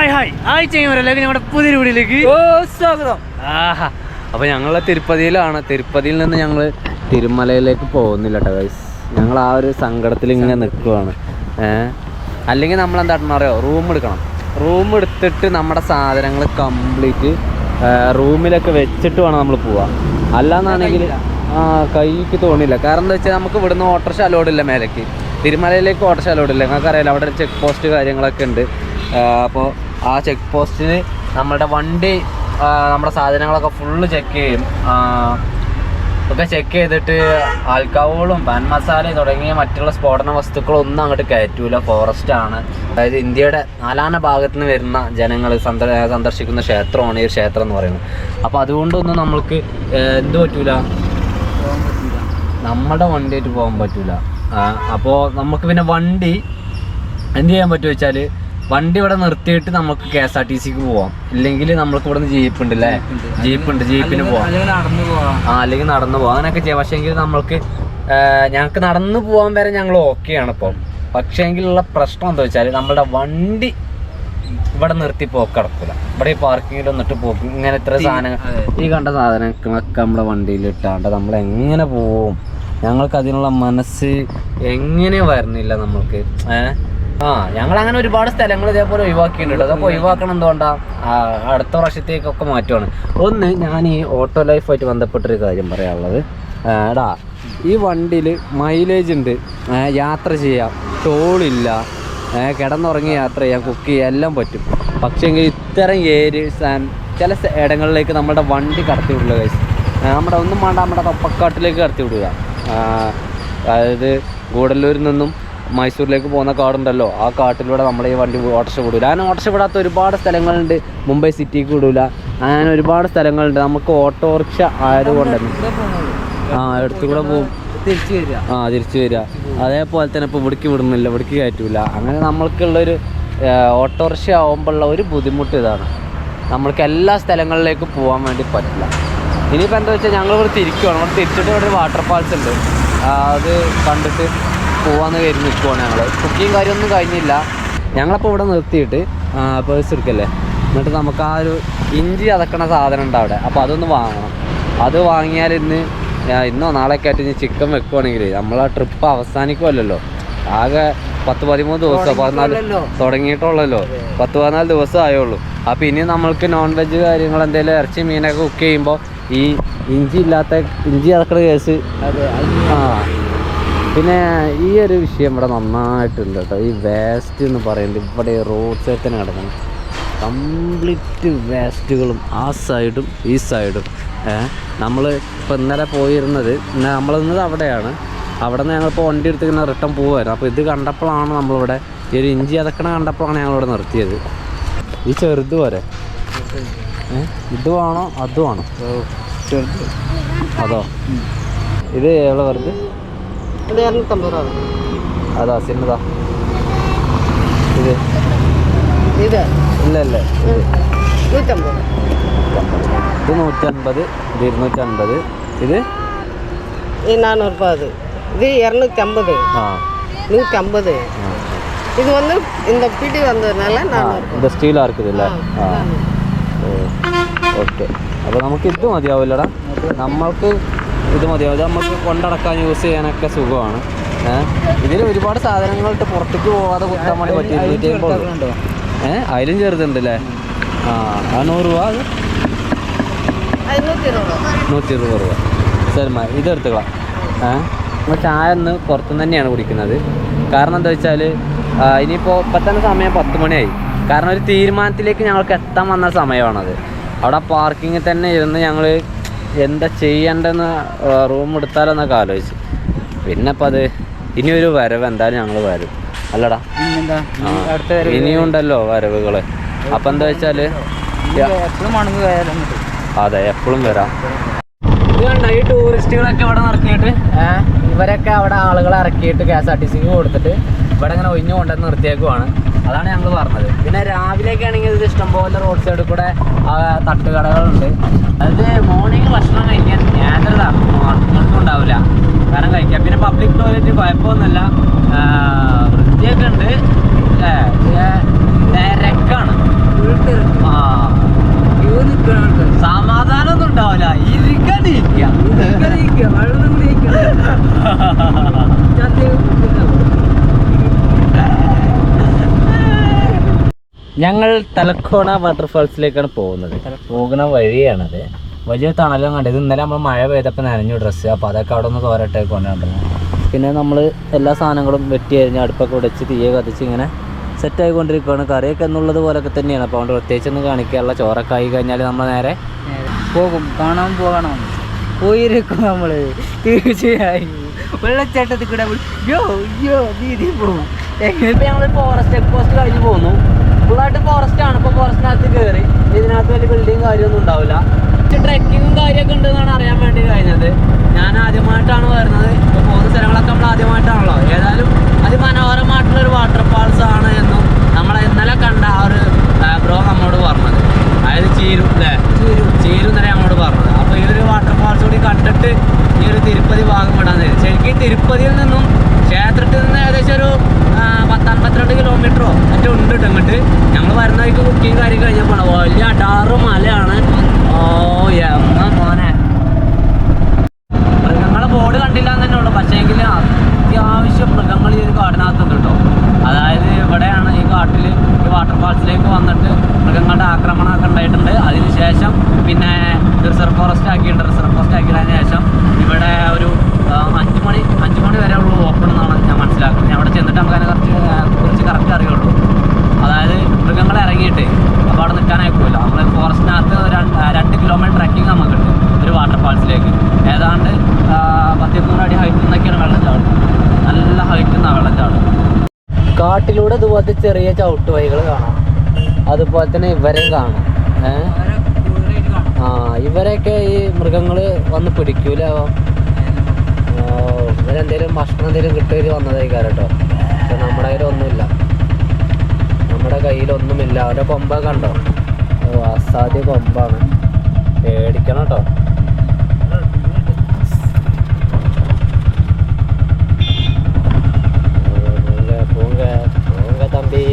നമ്മുടെ പുതിയൊരു വീഡിയോയിലേക്ക് സ്വാഗതം. അപ്പോൾ ഞങ്ങൾ തിരുപ്പതിയിലാണ്. തിരുപ്പതിയിൽ നിന്ന് ഞങ്ങൾ തിരുമലയിലേക്ക് പോകുന്നില്ല കേട്ടോ ഗൈസ്. ഞങ്ങൾ ആ ഒരു സങ്കടത്തിൽ ഇങ്ങനെ നിൽക്കുവാണ്. അല്ലെങ്കിൽ നമ്മൾ എന്താണെന്ന് അറിയോ, റൂം എടുക്കണം. റൂം എടുത്തിട്ട് നമ്മുടെ സാധനങ്ങൾ കംപ്ലീറ്റ് റൂമിലൊക്കെ വെച്ചിട്ട് വേണം നമ്മൾ പോവാം. അല്ലാന്നാണെങ്കിൽ കൈക്ക് തോന്നില്ല. കാരണം എന്താ വെച്ചാൽ നമുക്ക് ഇവിടുന്ന് ഓട്ടോറിക്ഷ അലോഡില്ല മേലേക്ക്. തിരുമലയിലേക്ക് ഓട്ടോറിക്ഷ അലോഡില്ല. നിങ്ങൾക്കറിയാലോ, അവിടെ ചെക്ക് പോസ്റ്റ് കാര്യങ്ങളൊക്കെ ഉണ്ട്. അപ്പോൾ ആ ചെക്ക് പോസ്റ്റിന് നമ്മുടെ വണ്ടി നമ്മുടെ സാധനങ്ങളൊക്കെ ഫുള്ള് ചെക്ക് ചെയ്യും. ഒക്കെ ചെക്ക് ചെയ്തിട്ട് ആൽക്കഹോളും പാൻ മസാലയും തുടങ്ങിയ മറ്റുള്ള സ്ഫോടന വസ്തുക്കളൊന്നും അങ്ങോട്ട് കയറ്റൂല. ഫോറസ്റ്റാണ്. അതായത് ഇന്ത്യയുടെ നാലാന ഭാഗത്ത് നിന്ന് വരുന്ന ജനങ്ങൾ സന്ദർശിക്കുന്ന ക്ഷേത്രമാണ് ഈ ക്ഷേത്രം എന്ന് പറയുന്നത്. അപ്പോൾ അതുകൊണ്ടൊന്നും നമ്മൾക്ക് എന്ത് പറ്റൂല, നമ്മുടെ വണ്ടിയായിട്ട് പോകാൻ പറ്റൂല. അപ്പോൾ നമുക്ക് പിന്നെ വണ്ടി എന്ത് ചെയ്യാൻ പറ്റുമോ വെച്ചാൽ, വണ്ടി ഇവിടെ നിർത്തിയിട്ട് നമുക്ക് KSRTCക്ക് പോവാം. ഇല്ലെങ്കിൽ നമ്മൾക്ക് ഇവിടെ നിന്ന് ജീപ്പ് ഉണ്ടല്ലേ, ജീപ്പിന് പോവാം. അല്ലെങ്കിൽ നടന്നു പോവാം. അങ്ങനെയൊക്കെ ചെയ്യാം. പക്ഷേ എങ്കിൽ നമ്മൾക്ക് ഞങ്ങൾക്ക് നടന്നു പോകാൻ വരെ ഞങ്ങൾ ഓക്കെയാണ് ഇപ്പോൾ. പക്ഷേ എങ്കിലുള്ള പ്രശ്നം എന്താ വെച്ചാൽ, നമ്മുടെ വണ്ടി ഇവിടെ നിർത്തി പോക്ക് കിടക്കില്ല. ഇവിടെ ഈ പാർക്കിങ്ങിൽ വന്നിട്ട് പോക്ക് ഇങ്ങനെ ഇത്ര സാധനങ്ങൾ, ഈ കണ്ട സാധനങ്ങളൊക്കെ നമ്മുടെ വണ്ടിയിൽ ഇട്ടാണ്ട് നമ്മൾ എങ്ങനെ പോവും? ഞങ്ങൾക്ക് അതിനുള്ള മനസ്സ് എങ്ങനെ വരുന്നില്ല നമ്മൾക്ക്. ഞങ്ങളങ്ങനെ ഒരുപാട് സ്ഥലങ്ങൾ ഇതേപോലെ ഒഴിവാക്കിയിട്ടുണ്ട്. അതൊക്കെ ഒഴിവാക്കണം. എന്തുകൊണ്ടാണ്? അടുത്ത വർഷത്തേക്കൊക്കെ മാറ്റുവാണ്. ഒന്ന്, ഞാൻ ഈ ഓട്ടോ ലൈഫായിട്ട് ബന്ധപ്പെട്ടൊരു കാര്യം പറയാനുള്ളത്, ഈ വണ്ടിയിൽ മൈലേജ് ഉണ്ട്, യാത്ര ചെയ്യാം, ടോളില്ല, കിടന്നുറങ്ങി യാത്ര ചെയ്യാം, കുക്ക് ചെയ്യാം, എല്ലാം പറ്റും. പക്ഷേ എങ്കിൽ ഇത്തരം ഏരിയസ് ചില ഇടങ്ങളിലേക്ക് നമ്മുടെ വണ്ടി കടത്തി വിടുക ഗൈസ്. നമ്മുടെ ഒന്നും വേണ്ട, നമ്മുടെ തൊപ്പക്കാട്ടിലേക്ക് കടത്തി വിടുക. അതായത് ഗൂഡല്ലൂരിൽ നിന്നും മൈസൂരിലേക്ക് പോകുന്ന കാടുണ്ടല്ലോ, ആ കാട്ടിലൂടെ നമ്മുടെ ഈ വണ്ടി ഓട്ടോറിക്ഷ വിടൂല. അങ്ങനെ ഓട്ടോറിക്ഷ വിടാത്ത ഒരുപാട് സ്ഥലങ്ങളുണ്ട്. മുംബൈ സിറ്റിക്ക് വിടൂല. അങ്ങനെ ഒരുപാട് സ്ഥലങ്ങളുണ്ട്. നമുക്ക് ഓട്ടോറിക്ഷ ആയതുകൊണ്ട് എടുത്തു കൂടെ പോകും, തിരിച്ചു വരിക. അതേപോലെ തന്നെ ഇപ്പോൾ ഇവിടേക്ക് വിടുന്നില്ല, ഇവിടേക്ക് കയറ്റൂല. അങ്ങനെ നമ്മൾക്കുള്ളൊരു ഓട്ടോറിക്ഷ ആകുമ്പോഴുള്ള ഒരു ബുദ്ധിമുട്ട് ഇതാണ്, നമ്മൾക്ക് എല്ലാ സ്ഥലങ്ങളിലേക്കും പോകാൻ വേണ്ടി പറ്റില്ല. ഇനിയിപ്പോൾ എന്താ വെച്ചാൽ, ഞങ്ങളിവിടെ തിരിക്കുകയാണ്. ഇവിടെ തിരിച്ചിട്ട് ഇവിടെ ഒരു വാട്ടർ ഫാൾസ് ഉണ്ട്, അത് കണ്ടിട്ട് പോവാന്ന് കയറി നിൽക്കുവാണ്. ഞങ്ങൾ കുക്കിങ് കാര്യമൊന്നും കഴിഞ്ഞില്ല. ഞങ്ങളപ്പോൾ ഇവിടെ നിർത്തിയിട്ട് പേഴ്സ് എടുക്കല്ലേ, എന്നിട്ട് നമുക്ക് ആ ഒരു ഇഞ്ചി അതക്കണ സാധനം ഉണ്ട് അവിടെ. അപ്പോൾ അതൊന്ന് വാങ്ങണം. അത് വാങ്ങിയാൽ ഇന്നോ നാളെയൊക്കെ ആയിട്ട് ചിക്കൻ വെക്കുവാണെങ്കിൽ നമ്മളാ ട്രിപ്പ് അവസാനിക്കുമല്ലോ. ആകെ 10-13 ദിവസം, 14 തുടങ്ങിയിട്ടുള്ളല്ലോ, 10-14 ദിവസം ആയുള്ളൂ. അപ്പോൾ ഇനി നമ്മൾക്ക് നോൺ വെജ് കാര്യങ്ങൾ എന്തെങ്കിലും ഇറച്ചി മീനൊക്കെ കുക്ക് ചെയ്യുമ്പോൾ ഈ ഇഞ്ചി അതക്കണ കേസ്. പിന്നെ ഈ ഒരു വിഷയം ഇവിടെ നന്നായിട്ടുണ്ട് കേട്ടോ. ഈ വേസ്റ്റ് എന്ന് പറയുന്നത് ഇവിടെ റോഡ് സൈഡിൽ തന്നെ കിടക്കണം. കംപ്ലീറ്റ് വേസ്റ്റുകളും ആ സൈഡും ഈ സൈഡും. നമ്മൾ ഇപ്പോൾ ഇന്നലെ പോയിരുന്നത്, നമ്മളിരുന്നത് അവിടെയാണ്. അവിടെ നിന്ന് ഞങ്ങളിപ്പോൾ വണ്ടി എടുത്ത് ഇങ്ങനെ റിട്ടേൺ പോകുമായിരുന്നു. അപ്പോൾ ഇത് കണ്ടപ്പോഴാണ് നമ്മളിവിടെ ഈ ഒരു ഇഞ്ചി അതക്കണ കണ്ടപ്പോഴാണ് ഞങ്ങളിവിടെ നിർത്തിയത്. ഈ ചെറുത് വരെ ഇത് വേണോ അതുമാണോ? ചെറുത് അതോ? ഇത് എവിടെ വെറുതെ അതാ സിന്നതാ? ഇത് ഇല്ല ഇത് 150, ഇത് 250, ഇത് 400 രൂപ, இது 250, 150. இது வந்து இந்த பிடி வந்ததுனால 400. இந்த ஸ்டீலாக இருக்குதுல்ல? ഓക്കെ. അപ്പോൾ നമുക്ക് ഇത് മതിയാവില്ലടാ, നമ്മൾക്ക് ഇത് മതിയാവും. ഇത് നമുക്ക് കൊണ്ടടക്കാൻ യൂസ് ചെയ്യാനൊക്കെ സുഖമാണ്. ഇതിൽ ഒരുപാട് സാധനങ്ങളിട്ട് പുറത്തേക്ക് പോകാതെ കുത്താൻ വേണ്ടി പറ്റും. 250. അതിലും ചെറുതുണ്ടല്ലേ? 100 രൂപ, അത് 120 രൂപ. ശരി, ഇതെടുത്തുകളാം. നമ്മൾ ചായ ഒന്ന് പുറത്തുനിന്ന് തന്നെയാണ് കുടിക്കുന്നത്. കാരണം എന്താ വെച്ചാൽ, ഇനിയിപ്പോൾ ഇപ്പം തന്നെ സമയം 10 മണിയായി. കാരണം ഒരു തീരുമാനത്തിലേക്ക് ഞങ്ങൾക്ക് എത്താൻ വന്ന സമയമാണത്. അവിടെ പാർക്കിങ്ങിൽ തന്നെ ഇരുന്ന് ഞങ്ങൾ എന്താ ചെയ്യേണ്ടതെന്ന്, റൂം എടുത്താലോന്നൊക്കെ ആലോചിച്ച്. പിന്നെ അപ്പം അത് ഇനിയൊരു വരവ് എന്തായാലും ഞങ്ങൾ വരും അല്ലടാ. ഇനിയും ഉണ്ടല്ലോ വരവുകൾ. അപ്പം എന്താ വെച്ചാൽ അതെ, എപ്പോഴും വരാം. ഇത് കണ്ട ഈ ടൂറിസ്റ്റുകളൊക്കെ ഇവിടെ നിർത്തിയിട്ട്, ഇവരൊക്കെ അവിടെ ആളുകളെ ഇറക്കിയിട്ട് KSRTCക്ക് കൊടുത്തിട്ട് ഇവിടെ ഇങ്ങനെ ഒഴിഞ്ഞു കൊണ്ടുവന്ന് നിർത്തിയേക്കുവാണ്. അതാണ് ഞങ്ങൾ പറഞ്ഞത്. പിന്നെ രാവിലെയൊക്കെ ആണെങ്കിൽ ഇത് ഇഷ്ടംപോലെ റോഡ് സൈഡിൽ കൂടെ തട്ടുകടകളുണ്ട്. അതായത് മോർണിംഗ് ഭക്ഷണം കഴിക്കാൻ യാതൊരു ഉണ്ടാവില്ല, കാരണം കഴിക്കാം. പിന്നെ പബ്ലിക് ടോയ്ലറ്റ് കുഴപ്പമൊന്നുമില്ല, വൃത്തിയൊക്കെ ഉണ്ട്. തിരക്കാണ്, ഞങ്ങൾ തലക്കോണ വാട്ടർഫാൾസിലേക്കാണ് പോകുന്നത്. പോകുന്ന വഴിയാണത്. വലിയ തണലും കണ്ടത്. ഇന്നലെ നമ്മൾ മഴ പെയ്തപ്പോൾ നനഞ്ഞു ഡ്രസ്സ്. അപ്പോൾ അതൊക്കെ അവിടെ നിന്ന് തോരട്ടെ കൊണ്ടുവന്നു. പിന്നെ നമ്മൾ എല്ലാ സാധനങ്ങളും വെട്ടി അരിഞ്ഞ് അടുപ്പൊക്കെ ഉടച്ച് തീയെ കത്തിച്ച് ഇങ്ങനെ സെറ്റായിക്കൊണ്ടിരിക്കുകയാണ്. കറിയൊക്കെ എന്നുള്ളത് പോലൊക്കെ തന്നെയാണ്. അപ്പോൾ അതുകൊണ്ട് പ്രത്യേകിച്ചൊന്നും കാണിക്കാനുള്ള. ചോറൊക്കെ ആയി കഴിഞ്ഞാൽ നമ്മൾ നേരെ പോകും. കാണാൻ പോകണം. പോയിരിക്കും നമ്മൾ തീർച്ചയായും. വെള്ളച്ചാട്ടത്തിൽ കൂടെ പോകും. ഇപ്പം ഞങ്ങൾ ഫോറസ്റ്റ് ചെക്ക് പോസ്റ്റ് കഴിഞ്ഞ് പോകുന്നു. ഫുള്ളായിട്ട് ഫോറസ്റ്റ് ആണ്. ഇപ്പോൾ ഫോറസ്റ്റിനകത്ത് കയറി. ഇതിനകത്ത് വലിയ ബിൽഡിങ് കാര്യമൊന്നും ഉണ്ടാവില്ല. ട്രെക്കിങ്ങും കാര്യമൊക്കെ ഉണ്ടെന്നാണ് അറിയാൻ വേണ്ടി കഴിഞ്ഞത്. ഞാൻ ആദ്യമായിട്ടാണ് വരുന്നത്. ഇപ്പോൾ പോകുന്ന സ്ഥലങ്ങളൊക്കെ നമ്മൾ ആദ്യമായിട്ടാണല്ലോ. ഏതായാലും അതിമനോഹരമായിട്ടുള്ളൊരു വാട്ടർഫാൾസ് ആണ് എന്നും നമ്മളെ ഇന്നലെ കണ്ട ആ ഒരു ബ്രോ നമ്മോട് പറഞ്ഞത്. അതായത് ചീരു അല്ലേ, ചീരു എന്നല്ലേ നമ്മോട് പറഞ്ഞത്. അപ്പോൾ ഈ ഒരു വാട്ടർഫാൾസ് കൂടി കണ്ടിട്ട് ഈ ഒരു തിരുപ്പതി ഭാഗം വിടാൻ തരും. ശരിക്കും തിരുപ്പതിയിൽ നിന്നും ക്ഷേത്രത്തിൽ നിന്ന് ഏകദേശം ഒരു 10-52 കിലോമീറ്ററോ മറ്റോ ഉണ്ട് കേട്ടോ. ഇങ്ങോട്ട് ഞങ്ങൾ വരുന്ന വഴിക്ക് കുക്കിങ് കാര്യം കഴിഞ്ഞപ്പോൾ വലിയ അടാറ് മലയാണ്. ഓ എമ്മ മോനെ, മൃഗങ്ങളെ ബോർഡ് കണ്ടില്ല എന്ന് തന്നെ ഉള്ളു. പക്ഷേ എങ്കിൽ അത്യാവശ്യം മൃഗങ്ങൾ ഈ ഒരു കാടിനകത്തുണ്ട് കേട്ടോ. അതായത് ഇവിടെയാണ് ഈ കാട്ടിൽ ഈ വാട്ടർഫാൾസിലേക്ക് വന്നിട്ട് മൃഗങ്ങളുടെ ആക്രമണമൊക്കെ ഉണ്ടായിട്ടുണ്ട്. അതിന് ശേഷം പിന്നെ റിസർവ് ഫോറസ്റ്റ് ആക്കിയിട്ടുണ്ട്. റിസർവ് ഫോറസ്റ്റ് ആക്കിയതിന് ശേഷം ഇവിടെ ഒരു 5 മണി വരെ ഉള്ളൂ ഓപ്പൺ എന്നാണ് ഞാൻ മനസ്സിലാക്കുന്നത്. ഞാൻ അവിടെ ചെന്നിട്ട് നമുക്ക് അതിനെക്കുറിച്ച് കറക്റ്റ് അറിയുള്ളൂ. അതായത് മൃഗങ്ങൾ ഇറങ്ങിയിട്ട് അപ്പോൾ അവിടെ നിൽക്കാനായിപ്പോയില്ല. നമ്മൾ ഫോറസ്റ്റിനകത്ത് 2 കിലോമീറ്റർ ട്രക്കിങ് നമുക്കുണ്ട് ഒരു വാട്ടർഫാൾസിലേക്ക്. ഏതാണ്ട് 100 അടി ഹൈറ്റിൽ നിന്നൊക്കെയാണ് വെള്ളം ചാടുന്നത്. നല്ല ഹൈറ്റിൽ നിന്നാണ് വെള്ളം ചാടുന്നത്. കാട്ടിലൂടെ ഇതുപോലത്തെ ചെറിയ ചവിട്ട് വഴികൾ കാണാം. അതുപോലെ തന്നെ ഇവരെയും കാണാം. ഇവരെയൊക്കെ ഈ മൃഗങ്ങൾ വന്ന് പിടിക്കൂലാവോ. ഇവരെന്തെങ്കിലും ഭക്ഷണം എന്തെങ്കിലും കിട്ടുകയും വന്നതായിക്കാരം കേട്ടോ. പക്ഷെ നമ്മുടെ കയ്യിലൊന്നുമില്ല. നമ്മുടെ കയ്യിലൊന്നുമില്ല. അവരുടെ കൊമ്പ കണ്ടോ, അസാധ്യ കൊമ്പാണ്. പേടിക്കണം കേട്ടോ. തമ്പി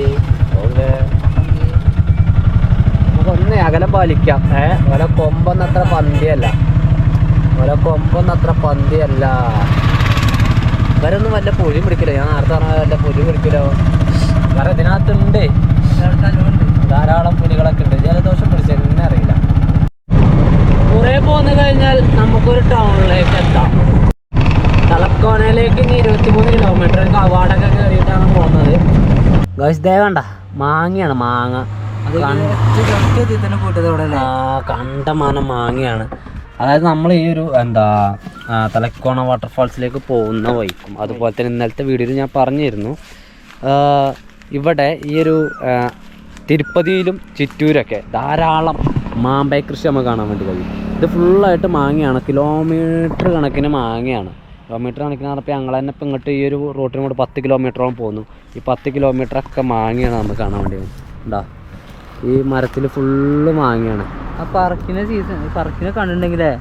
നമുക്കൊന്ന് അകലം പാലിക്കാം. ഓരോ കൊമ്പൊന്നത്ര പന്തിയല്ല. ഇവരൊന്നും വല്ല പൊഴിയും പിടിക്കില്ല. ഞാൻ നേരത്തെ പറഞ്ഞാൽ വല്ല പൊഴിയും പിടിക്കില്ലോ. കാരണം ഇതിനകത്തുണ്ട് ധാരാളം പുലികളൊക്കെ ഉണ്ട്. ജലദോഷം പിടിച്ചെന്നെ അറിയില്ല. കുറേ പോന്നു കഴിഞ്ഞാൽ നമുക്കൊരു ടൗണിലേക്ക് എത്താം. തലക്കോണയിലേക്ക് ഇനി 23 കിലോമീറ്റർ കവാടൊക്കെ കയറിയിട്ടാണ് പോകുന്നത്. ഗൈസ് ദേ കണ്ട മാങ്ങയാണ്. മാങ്ങ കണ്ടമാനം മാങ്ങയാണ്. അതായത് നമ്മൾ ഈ ഒരു തലക്കോണ വാട്ടർഫാൾസിലേക്ക് പോകുന്ന വഴിക്കും അതുപോലെ തന്നെ ഇന്നലത്തെ വീഡിയോയിൽ ഞാൻ പറഞ്ഞിരുന്നു, ഇവിടെ ഈ ഒരു തിരുപ്പതിയിലും ചിറ്റൂരൊക്കെ ധാരാളം മാമ്പഴ കൃഷി നമുക്ക് കാണാൻ വേണ്ടി കഴിയും. ഇത് ഫുള്ളായിട്ട് മാങ്ങയാണ്. കിലോമീറ്റർ കണക്കിന് മാങ്ങയാണ്. കിലോമീറ്റർ കണക്കിന് പറഞ്ഞപ്പോൾ ഞങ്ങൾ തന്നെ ഇപ്പം ഇങ്ങോട്ട് ഈ ഒരു റൂട്ടിന് കൂടെ 10 കിലോമീറ്ററോളം പോകുന്നു. ഈ 10 കിലോമീറ്ററൊക്കെ മാങ്ങയാണ് നമുക്ക് കാണാൻ വേണ്ടി. ഉണ്ടാ ഈ മരത്തിൽ ഫുള്ള് മാങ്ങയാണ്. ആ പറക്കിനെ കണ്ടിട്ടുണ്ടെങ്കിലേ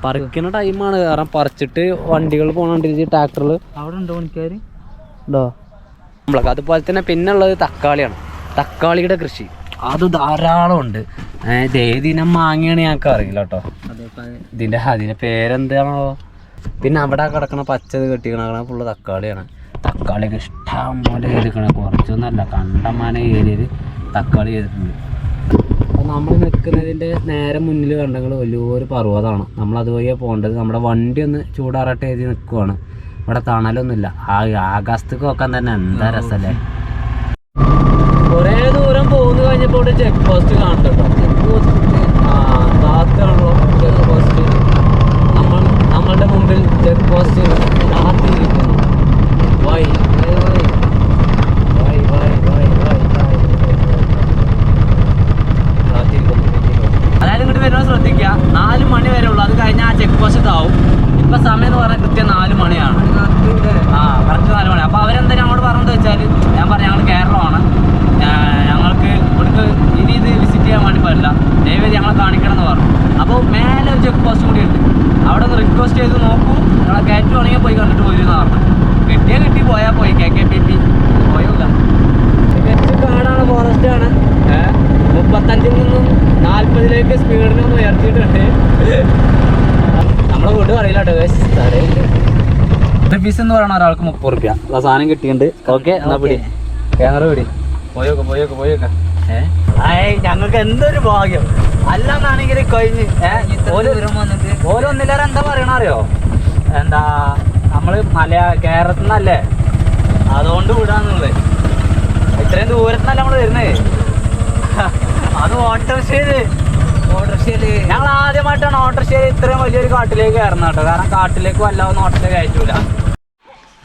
പറിക്കുന്ന ടൈമാണ്. കാരണം പറിച്ചിട്ട് വണ്ടികൾ പോകണുണ്ട് ട്രാക്ടറിൽ. അവിടെ ഉണ്ടോ പണിക്കാർ ഉണ്ടോ നമ്മളൊക്കെ. അതുപോലെ തന്നെ പിന്നെ ഉള്ളത് തക്കാളിയാണ്. തക്കാളിയുടെ കൃഷി അത് ധാരാളം ഉണ്ട്. ഏതിനം മാങ്ങയാണ് ഞങ്ങൾക്ക് അറിയില്ല കേട്ടോ. അതിൻ്റെ പേരെന്താണോ. പിന്നെ അവിടെ കിടക്കണ പച്ചത് കെട്ടിക്കണ ഫുള്ള് തക്കാളിയാണ്. തക്കാളിയൊക്കെ ഇഷ്ടം പോലെ ചെയ്തിരിക്കണ. കുറച്ചൊന്നുമല്ല, കണ്ടമാന ഏരിയയിൽ തക്കാളി ചെയ്തിട്ടുണ്ട്. അപ്പോൾ നമ്മൾ നിൽക്കുന്നതിൻ്റെ നേരെ മുന്നിൽ കണ്ടെങ്കിൽ വലിയൊരു പർവ്വതമാണ്. നമ്മളതുവഴിയാണ് പോകേണ്ടത്. നമ്മുടെ വണ്ടി ഒന്ന് ചൂടാറട്ടെ എഴുതി നിൽക്കുവാണ്. ഇവിടെ തണലൊന്നുമില്ല. ആകാശത്തേക്ക് നോക്കാൻ തന്നെ എന്താ രസമല്ലേ. കുറേ ദൂരം പോകുന്നു കഴിഞ്ഞപ്പോൾ ഇവിടെ ചെക്ക് പോസ്റ്റ് കാണുന്നുണ്ടോ. കാത്താണല്ലോ ചെക്ക് പോസ്റ്റ്. നമ്മളുടെ മുമ്പിൽ ചെക്ക് പോസ്റ്റ് കാത്തിരിക്കുന്നു. വൈ അതായത് ഇങ്ങോട്ട് വരുമ്പോൾ ശ്രദ്ധിക്കുക, 4 മണി വരെ ഉള്ളൂ. അത് കഴിഞ്ഞാൽ ആ ചെക്ക് പോസ്റ്റ് ഇതാവും. ഇപ്പം സമയം എന്ന് പറഞ്ഞാൽ കൃത്യം 4 മണിയാണ്. കറക്റ്റ് 4 മണി. അപ്പോൾ അവരെന്താ ഞങ്ങളോട് പറഞ്ഞത് വെച്ചാൽ, ഞാൻ പറഞ്ഞു ഞങ്ങൾ കേരളമാണ്, ഞങ്ങൾക്ക് ഇവിടുത്തെ ഇനി ഇത് വിസിറ്റ് ചെയ്യാൻ വേണ്ടി പറ്റില്ല, ദയവേദി ഞങ്ങളെ കാണിക്കണം എന്ന് പറഞ്ഞു. അപ്പോൾ മേലെ ഒരു ചെക്ക് പോസ്റ്റ് കൂടി ഉണ്ട്. അവിടെ ഒന്ന് റിക്വസ്റ്റ് ചെയ്ത് നോക്കൂ, ഞങ്ങളെ കയറ്റുവാണെങ്കിൽ പോയി കണ്ടിട്ട് പോയിരുന്നു പറഞ്ഞു. കിട്ടി പോയാൽ പോയി. KKPP പോയില്ല. കാടാണ്, ഫോറസ്റ്റാണ്. 35 നിന്നും 40ലേക്ക് സ്പീഡിനൊന്ന് ഉയർത്തിയിട്ടുണ്ട്. നമ്മളെ വീട് പറയില്ല കേട്ടോ. ഫീസ് എന്ന് പറയുന്ന ഒരാൾക്ക് 30 രൂപ. ആ സാധനം കിട്ടിയിട്ടുണ്ട്. ഓക്കെ, എന്നാ പിടി ക്യാമറ പിടി. പോയോക്കെ ഞങ്ങൾക്ക് എന്തൊരു ഭാഗ്യം അല്ലാന്നാണെങ്കിൽ കഴിഞ്ഞ് ഓരോന്നില്ലാതെ എന്താ പറയണ അറിയോ, എന്താ നമ്മള് കേരളത്തിൽ നിന്നല്ലേ, അതുകൊണ്ട് വിടാന്നുള്ളത്. ഇത്രയും ദൂരത്തുനിന്നല്ല നമ്മൾ വരുന്നത്. അത് ഓട്ടോറിക്ഷയില് ഞങ്ങൾ ആദ്യമായിട്ടാണ് ഓട്ടോറിക്ഷയിൽ ഇത്രയും വലിയൊരു കാട്ടിലേക്ക് കയറുന്നത് കേട്ടോ. കാരണം കാട്ടിലേക്ക് വല്ലാവുന്ന ഓട്ടോറിക്ഷ കയറ്റൂല.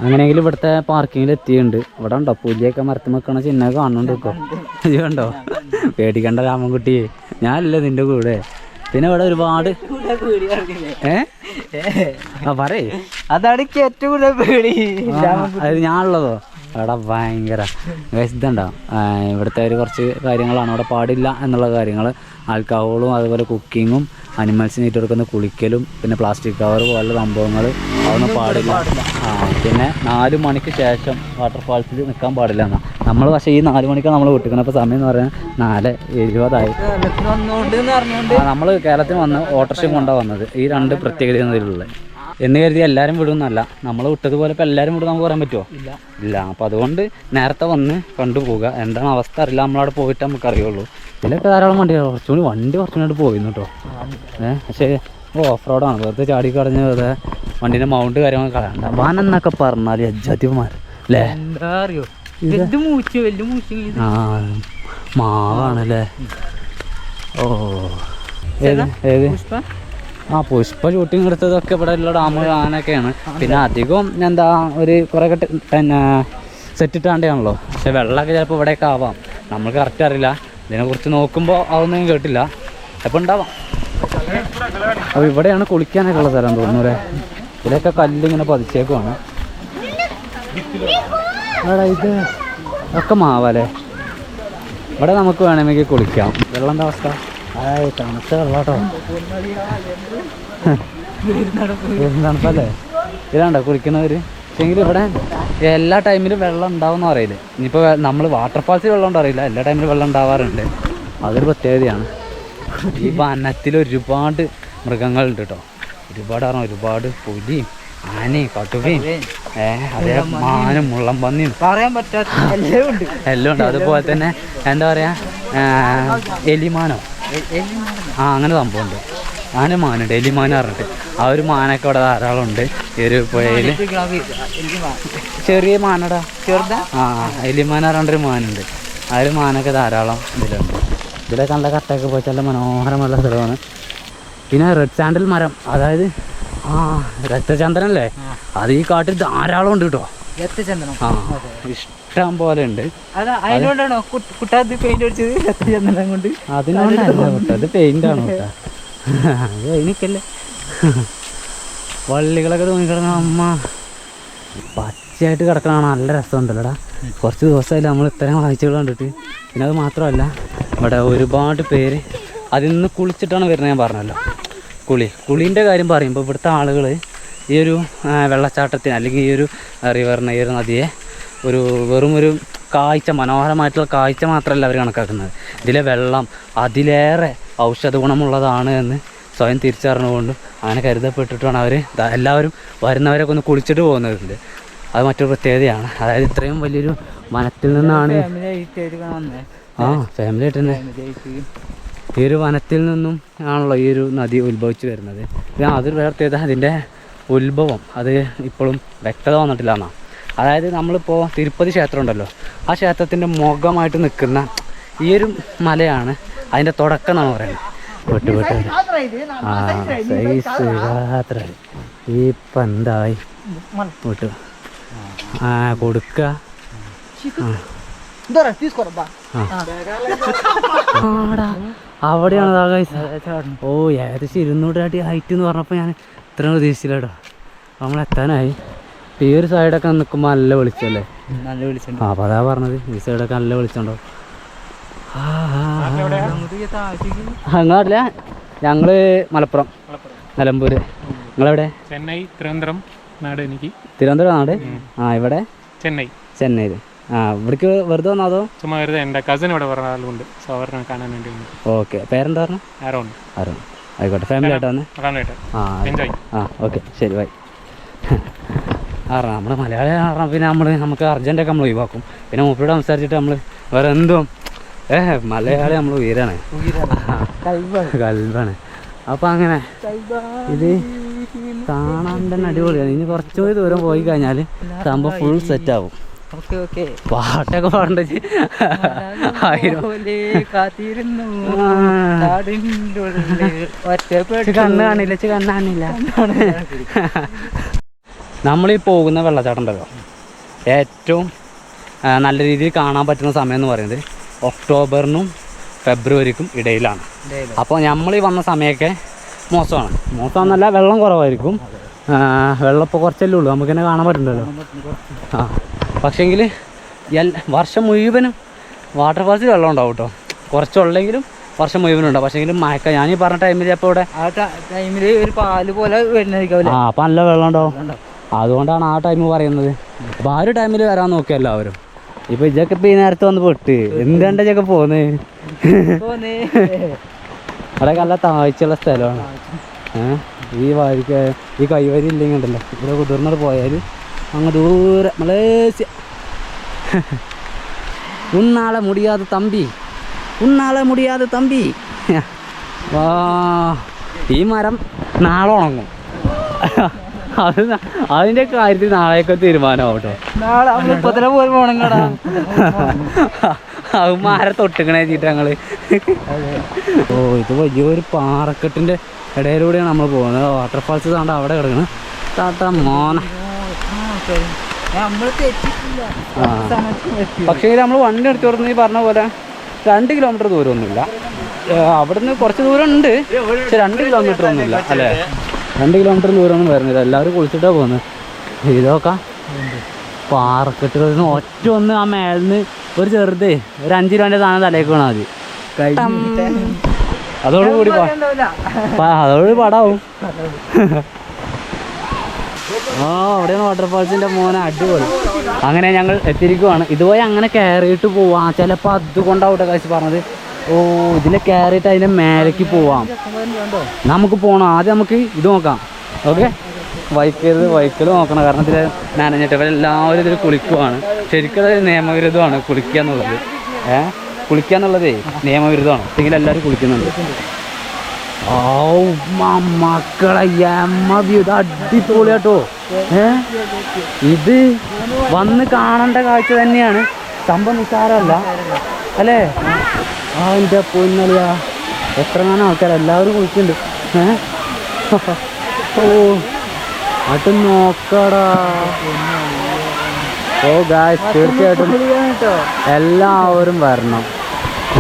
അങ്ങനെയെങ്കിലും ഇവിടുത്തെ പാർക്കിങ്ങിൽ എത്തിയിട്ടുണ്ട്. ഇവിടെ ഉണ്ടോ പുലിയൊക്കെ മരത്തിൽ വെക്കണ ചിഹ്നം കാണുന്നുണ്ട്. ഇപ്പൊ ഇത് കണ്ടോ, പേടിക്കണ്ട രാമൻകുട്ടി, ഞാനല്ലേ നിന്റെ കൂടെ. പിന്നെ ഇവിടെ ഒരുപാട് പറയേ, അതാണ് ഏറ്റവും കൂടുതൽ പേടി. അത് ഞാനുള്ളതോ അവിടെ ഭയങ്കര ഇതുണ്ടാവും. ഇവിടുത്തെ ഒരു കുറച്ച് കാര്യങ്ങളാണ് ഇവിടെ പാടില്ല എന്നുള്ള കാര്യങ്ങൾ. ആൽക്കഹോളും അതുപോലെ കുക്കിങ്ങും അനിമൽസിന് നീറ്റ് കൊടുക്കുന്ന കുളിക്കലും പിന്നെ പ്ലാസ്റ്റിക് കവർ പോലുള്ള സംഭവങ്ങൾ അതൊന്നും പാടില്ല. പിന്നെ 4 മണിക്ക് ശേഷം വാട്ടർഫാൾസിൽ നിൽക്കാൻ പാടില്ല എന്നാണ് നമ്മൾ. പക്ഷേ ഈ 4 മണിക്കാണ് നമ്മൾ വിട്ടിക്കണം. അപ്പോൾ സമയം എന്ന് പറഞ്ഞാൽ 4:20 നമ്മൾ കേരളത്തിൽ വന്ന് ഓട്ടോറിക്ഷ കൊണ്ടാണ് വന്നത്. ഈ 2 പ്രത്യേകതകളുള്ളത് എന്ന് കരുതി എല്ലാവരും വിടുന്നല്ല. നമ്മൾ വിട്ടതുപോലെ ഇപ്പോൾ എല്ലാവരും വിടും നമുക്ക് പറയാൻ പറ്റുമോ? ഇല്ല. അപ്പോൾ അതുകൊണ്ട് നേരത്തെ വന്ന് കണ്ടുപോകുക. എന്താണ് അവസ്ഥ അറിയില്ല, നമ്മളവിടെ പോയിട്ട് നമുക്ക് അറിയുള്ളൂ. ഇതിലൊക്കെ ധാരാളം വണ്ടിയാണ്. കുറച്ചുകൂടി പോയിരുന്നു കേട്ടോ. പക്ഷേ ഓഫ് റോഡാണ്, വെറുതെ ചാടി കടഞ്ഞ് വെറുതെ വണ്ടീൻ്റെ മൗണ്ട് കാര്യങ്ങൾ കളയണ്ട. വാൻ എന്നൊക്കെ പറഞ്ഞാൽ അജാതിമാർ അല്ലേ, എന്താ അറിയോ, മാവാണല്ലേ. ഓ ഏത് പുഷ്പ ഷൂട്ടിങ് എടുത്തതൊക്കെ ഇവിടെ ഉള്ള ഡാമ് കാണാനൊക്കെയാണ്. പിന്നെ അധികം എന്താ ഒരു കുറേ സെറ്റ് ഇട്ടാണ്ടാണല്ലോ. പക്ഷെ വെള്ളമൊക്കെ ചിലപ്പോൾ ഇവിടെയൊക്കെ ആവാം, നമുക്ക് കറക്റ്റ് അറിയില്ല. ഇതിനെക്കുറിച്ച് നോക്കുമ്പോൾ അതൊന്നും കേട്ടില്ല, എപ്പോൾ ഉണ്ടാവാം. അപ്പോൾ ഇവിടെയാണ് കുളിക്കാനൊക്കെ ഉള്ള സ്ഥലം തോന്നുന്നു അല്ലേ. ഇതിലൊക്കെ കല്ലിങ്ങനെ പതിച്ചേക്കുവാണ്. ഇത് ഒക്കെ മാവല്ലേ. ഇവിടെ നമുക്ക് വേണമെങ്കിൽ കുളിക്കാം. വെള്ളം എന്താ അവസ്ഥ? തണുത്ത വെള്ളം കേട്ടോ, തണുപ്പല്ലേ. ഇതാണ്ടോ കുളിക്കുന്നവർ. പക്ഷേങ്കിൽ ഇവിടെ എല്ലാ ടൈമിലും വെള്ളം ഉണ്ടാവും എന്ന് പറയില്ല. ഇനിയിപ്പോൾ നമ്മൾ വാട്ടർഫാൾസിൽ വെള്ളം ഉണ്ടോ അറിയില്ല, എല്ലാ ടൈമിലും വെള്ളം ഉണ്ടാവാറുണ്ട്. അതൊരു പ്രത്യേകതയാണ്. ഈ വനത്തിൽ ഒരുപാട് മൃഗങ്ങളുണ്ട് കേട്ടോ. ഒരുപാട് പുലിയും ആനയും കടുവയും അതേ മാനും മുള്ളം പന്നിയും പറയാൻ പറ്റാത്ത എല്ലാം ഉണ്ട്. അതുപോലെ തന്നെ എന്താ പറയുക, എലിമാനോ അങ്ങനെ സംഭവമുണ്ട്. മാനുണ്ട്, എലിമാന പറഞ്ഞിട്ട്. ആ ഒരു മാനൊക്കെ ഇവിടെ ധാരാളം ഉണ്ട് ഈ ഒരു പുഴയിൽ. ചെറിയ മാനടാ, ചെറുതാ. എലിമാന പറഞ്ഞൊരു മാനുണ്ട്. ആ ഒരു മാനൊക്കെ ധാരാളം ഇതിലുണ്ട്. ഇതിലൊക്കെ നല്ല കട്ടയൊക്കെ പോയി നല്ല മനോഹരമുള്ള സ്ഥലമാണ്. പിന്നെ റെഡ് സാൻഡൽ മരം, അതായത് രക്തചന്ദ്രനല്ലേ, അത് ഈ കാട്ടിൽ ധാരാളം ഉണ്ട് കേട്ടോ. ഇഷ്ടം പോലെ ഉണ്ട്. അതിനോണ്ടാണോ കുട്ടാത് പെയിന്റ് അടിച്ചത്? രക്തചന്ദ്രൻ കൊണ്ട്. അതിനോണ്ടല്ല കുട്ടത് പെയിന്റ് ആണോ കേട്ടാ, അത് എനിക്കല്ലേ. വള്ളികളൊക്കെ തോന്നിക്കിടന്ന അമ്മ പച്ചയായിട്ട് കിടക്കണ നല്ല രസമുണ്ടല്ലോടാ. കുറച്ച് ദിവസമായില്ല നമ്മൾ ഇത്രയും കാഴ്ചകൾ കണ്ടിട്ട്. പിന്നെ അത് മാത്രമല്ല ഇവിടെ ഒരുപാട് പേര് അതിൽ നിന്ന് കുളിച്ചിട്ടാണ് വരുന്നത്. ഞാൻ പറഞ്ഞല്ലോ, കുളീൻ്റെ കാര്യം പറയുമ്പോൾ ഇവിടുത്തെ ആളുകൾ ഈ ഒരു വെള്ളച്ചാട്ടത്തിന് അല്ലെങ്കിൽ ഈ ഒരു റിവറിനെ, ഈ ഒരു നദിയെ വെറും ഒരു കാഴ്ച, മനോഹരമായിട്ടുള്ള കാഴ്ച മാത്രമല്ല അവർ കണക്കാക്കുന്നത്. ഇതിലെ വെള്ളം അതിലേറെ ഔഷധ ഗുണമുള്ളതാണ് എന്ന് സ്വയം തിരിച്ചറിഞ്ഞുകൊണ്ടും അങ്ങനെ കരുതപ്പെട്ടിട്ടാണ് അവർ എല്ലാവരും വരുന്നവരൊക്കെ ഒന്ന് കുളിച്ചിട്ട് പോകുന്നത്. അത് മറ്റൊരു പ്രത്യേകതയാണ്. അതായത് ഇത്രയും വലിയൊരു വനത്തിൽ നിന്നാണ് ഫാമിലി ആയിട്ട് തന്നെ ഈ ഒരു വനത്തിൽ നിന്നും ആണല്ലോ ഈ ഒരു നദി ഉത്ഭവിച്ച് വരുന്നത്. അതൊരു പ്രത്യേകത, അതിൻ്റെ ഉത്ഭവം അത് ഇപ്പോഴും വ്യക്തത വന്നിട്ടില്ല എന്നാണ്. അതായത് നമ്മളിപ്പോൾ തിരുപ്പതി ക്ഷേത്രം ഉണ്ടല്ലോ, ആ ക്ഷേത്രത്തിൻ്റെ മുഖമായിട്ട് നിൽക്കുന്ന ഈ ഒരു മലയാണ് അതിൻ്റെ തുടക്കം എന്നാണ് പറയുന്നത്. യാത്ര ഇപ്പം എന്തായി വിട്ടു കൊടുക്കുക. അവിടെയാണ്. ഓ ഏകദേശം 200 അടി ഹൈറ്റ് എന്ന് പറഞ്ഞപ്പോൾ ഞാൻ ഇത്രയും പ്രതീക്ഷിച്ചില്ല കേട്ടോ. നമ്മളെത്താനായി. ഈ ഒരു സൈഡൊക്കെ നിൽക്കുമ്പോൾ നല്ല വെളിച്ചല്ലേ, നല്ല വെളിച്ചം. അപ്പോൾ അതാ പറഞ്ഞത്, ഈ സൈഡൊക്കെ നല്ല വെളിച്ചമുണ്ടോ. അങ്ങോട്ടില്ല, ഞങ്ങൾ മലപ്പുറം, നിലമ്പൂർ. നിങ്ങളെവിടെ? ചെന്നൈ, തിരുവനന്തപുരം നാട്. എനിക്ക് തിരുവനന്തപുരം നാട്. ഇവിടെ ചെന്നൈയിൽ. ഇവിടേക്ക് വെറുതെ വന്നോ അതോ? ചുമ്മാ വെറുതെ. എൻ്റെ കസിൻ ഇവിടെ പറഞ്ഞ ആളുണ്ട്, സോ അവരെ കാണാൻ വേണ്ടി വന്നു. ഓക്കെ, പേരെന്താ പറഞ്ഞു? ആരോൺ. ആയിക്കോട്ടെ, ഫാമിലി ആയിട്ട് വന്ന്. ഓക്കെ, ശരി, ബൈ. നമ്മൾ മലയാളി പിന്നെ നമുക്ക് അർജൻറ്റൊക്കെ നമ്മൾ ഒഴിവാക്കും. പിന്നെ മൂപ്പരോട് സംസാരിച്ചിട്ട് നമ്മൾ വേറെ എന്തും മലയാളി നമ്മൾ ഉയരാണ്, കൽബാണ്. അപ്പം അങ്ങനെ ഇത് കാണാൻ തന്നെ അടിപൊളിയാണ്. ഇനി കുറച്ചുകൂടി ദൂരം പോയി കഴിഞ്ഞാൽ സംഭവം ഫുൾ സെറ്റാവും. പാട്ടൊക്കെ പാടണ്ട കണ്ണ് കാണില്ല, കണ്ണ് കാണില്ല. നമ്മളീ പോകുന്ന വെള്ളച്ചാട്ടം ഉണ്ടല്ലോ, ഏറ്റവും നല്ല രീതിയിൽ കാണാൻ പറ്റുന്ന സമയം എന്ന് പറയുന്നത് ഒക്ടോബറിനും ഫെബ്രുവരിക്കും ഇടയിലാണ്. അപ്പോൾ നമ്മൾ ഈ വന്ന സമയമൊക്കെ മോശമെന്നല്ല, വെള്ളം കുറവായിരിക്കും. വെള്ളം ഇപ്പോൾ കുറച്ചല്ലേ ഉള്ളൂ, നമുക്ക് തന്നെ കാണാൻ പറ്റുന്നുണ്ടല്ലോ. പക്ഷേങ്കിൽ വർഷം മുഴുവനും വാട്ടർഫാൾസിൽ വെള്ളം ഉണ്ടാവും കേട്ടോ. കുറച്ചുള്ളെങ്കിലും വർഷം മുഴുവനും ഉണ്ടാവും. പക്ഷേങ്കിലും മഴക്ക ഞാൻ ഈ പറഞ്ഞ ടൈമിൽ അപ്പോൾ ഇവിടെ ടൈമിൽ ഒരു പാല് പോലെ വരുന്നതായിരിക്കും. അപ്പം നല്ല വെള്ളം ഉണ്ടാവും. അതുകൊണ്ടാണ് ആ ടൈം പറയുന്നത്. അപ്പോൾ ആ ഒരു ടൈമിൽ വരാൻ നോക്കിയ എല്ലാവരും. ഇപ്പോൾ ഇതൊക്കെ ഇപ്പോൾ ഈ നേരത്തെ വന്ന് പൊട്ട് എന്തുകൊണ്ട് ഇതൊക്കെ പോകുന്നത്? അവിടെ നല്ല താഴ്ചയുള്ള സ്ഥലമാണ്. ഈ വഴിക്ക് ഈ കൈവരി ഇല്ലെങ്കിൽ ഉണ്ടല്ലോ, ഇവിടെ കുതിർന്നിട്ട് പോയാൽ അങ്ങ് ദൂരെ മലേഷ്യ. ഉണ്ണാളെ മുടിയാതെ തമ്പി. വാ, ഈ മരം നാളെ ഉണങ്ങും. അതിൻ്റെ കാര്യത്തിൽ നാളെയൊക്കെ തീരുമാനമാവും കേട്ടോ. അത് മരം തൊട്ടിക്കണേ വെച്ചിട്ട് ഞങ്ങൾ. ഇത് വലിയൊരു പാറക്കെട്ടിൻ്റെ ഇടയിലൂടെയാണ് നമ്മൾ പോകുന്നത്. വാട്ടർഫാൾസ് താണ്ട് അവിടെ കിടക്കണം. താട്ടാ മോനെ. പക്ഷേ നമ്മൾ വണ്ടി എടുത്തു കൊടുക്കുന്ന ഈ പറഞ്ഞ പോലെ 2 കിലോമീറ്റർ ദൂരമൊന്നുമില്ല. അവിടുന്ന് കുറച്ച് ദൂരം ഉണ്ട്, പക്ഷെ 2 കിലോമീറ്റർ ഒന്നുമില്ല അല്ലേ. 2 കിലോമീറ്റർ ദൂരമൊന്നും വരുന്നില്ല. എല്ലാവരും കുളിച്ചിട്ടാണ് പോകുന്നത്. ഇതൊക്കെ പാറക്കെട്ടുകളിൽ നിന്ന് ഒറ്റ ഒന്ന് ആ മേലിന്ന് ഒരു ചെറുത് ഒരു 5 രൂപേൻ്റെ സാധനം തലേക്ക് വീണാൽ മതി. അതോടുകൂടി പടാവും. അവിടെയാണ് വാട്ടർഫാൾസിൻ്റെ മോനെ, അടിപൊളി. അങ്ങനെ ഞങ്ങൾ എത്തിയിരിക്കുവാണ്. ഇതുവഴി അങ്ങനെ കയറിയിട്ട് പോവാം. ചിലപ്പോൾ അതുകൊണ്ടാവട്ടെ കാശ് പറഞ്ഞത്. ഇതിനെ കയറിയിട്ട് അതിൻ്റെ മേലേക്ക് പോവാം. നമുക്ക് പോകണം. ആദ്യം നമുക്ക് ഇത് നോക്കാം. ഓക്കെ, വൈക്കൽ നോക്കണം. കാരണം ഇതിൽ നനഞ്ഞിട്ട് ഇവരെല്ലാവരും ഇതിൽ കുളിക്കുവാണ്. ശരിക്കും അത് നിയമവിരുദ്ധമാണ് കുളിക്കുക എന്നുള്ളത്. കുളിക്കുക എന്നുള്ളതേ നിയമവിരുദ്ധമാണ്. എങ്കിൽ എല്ലാവരും കുളിക്കുന്നുണ്ട്. മക്കളെ ഇത് അടിപൊളിയാട്ടോ. ഇത് വന്ന് കാണേണ്ട കാഴ്ച തന്നെയാണ്. സംഭവം നിസ്സാരമല്ല അല്ലേ? എൻ്റെ പൊന്നളിയാ, എത്രങ്ങാനും ആൾക്കാർ എല്ലാവരും കുളിക്കുന്നുണ്ട്. അത് നോക്കടാ. ഗായ്സ്, തീർച്ചയായിട്ടും എല്ലാവരും വരണം.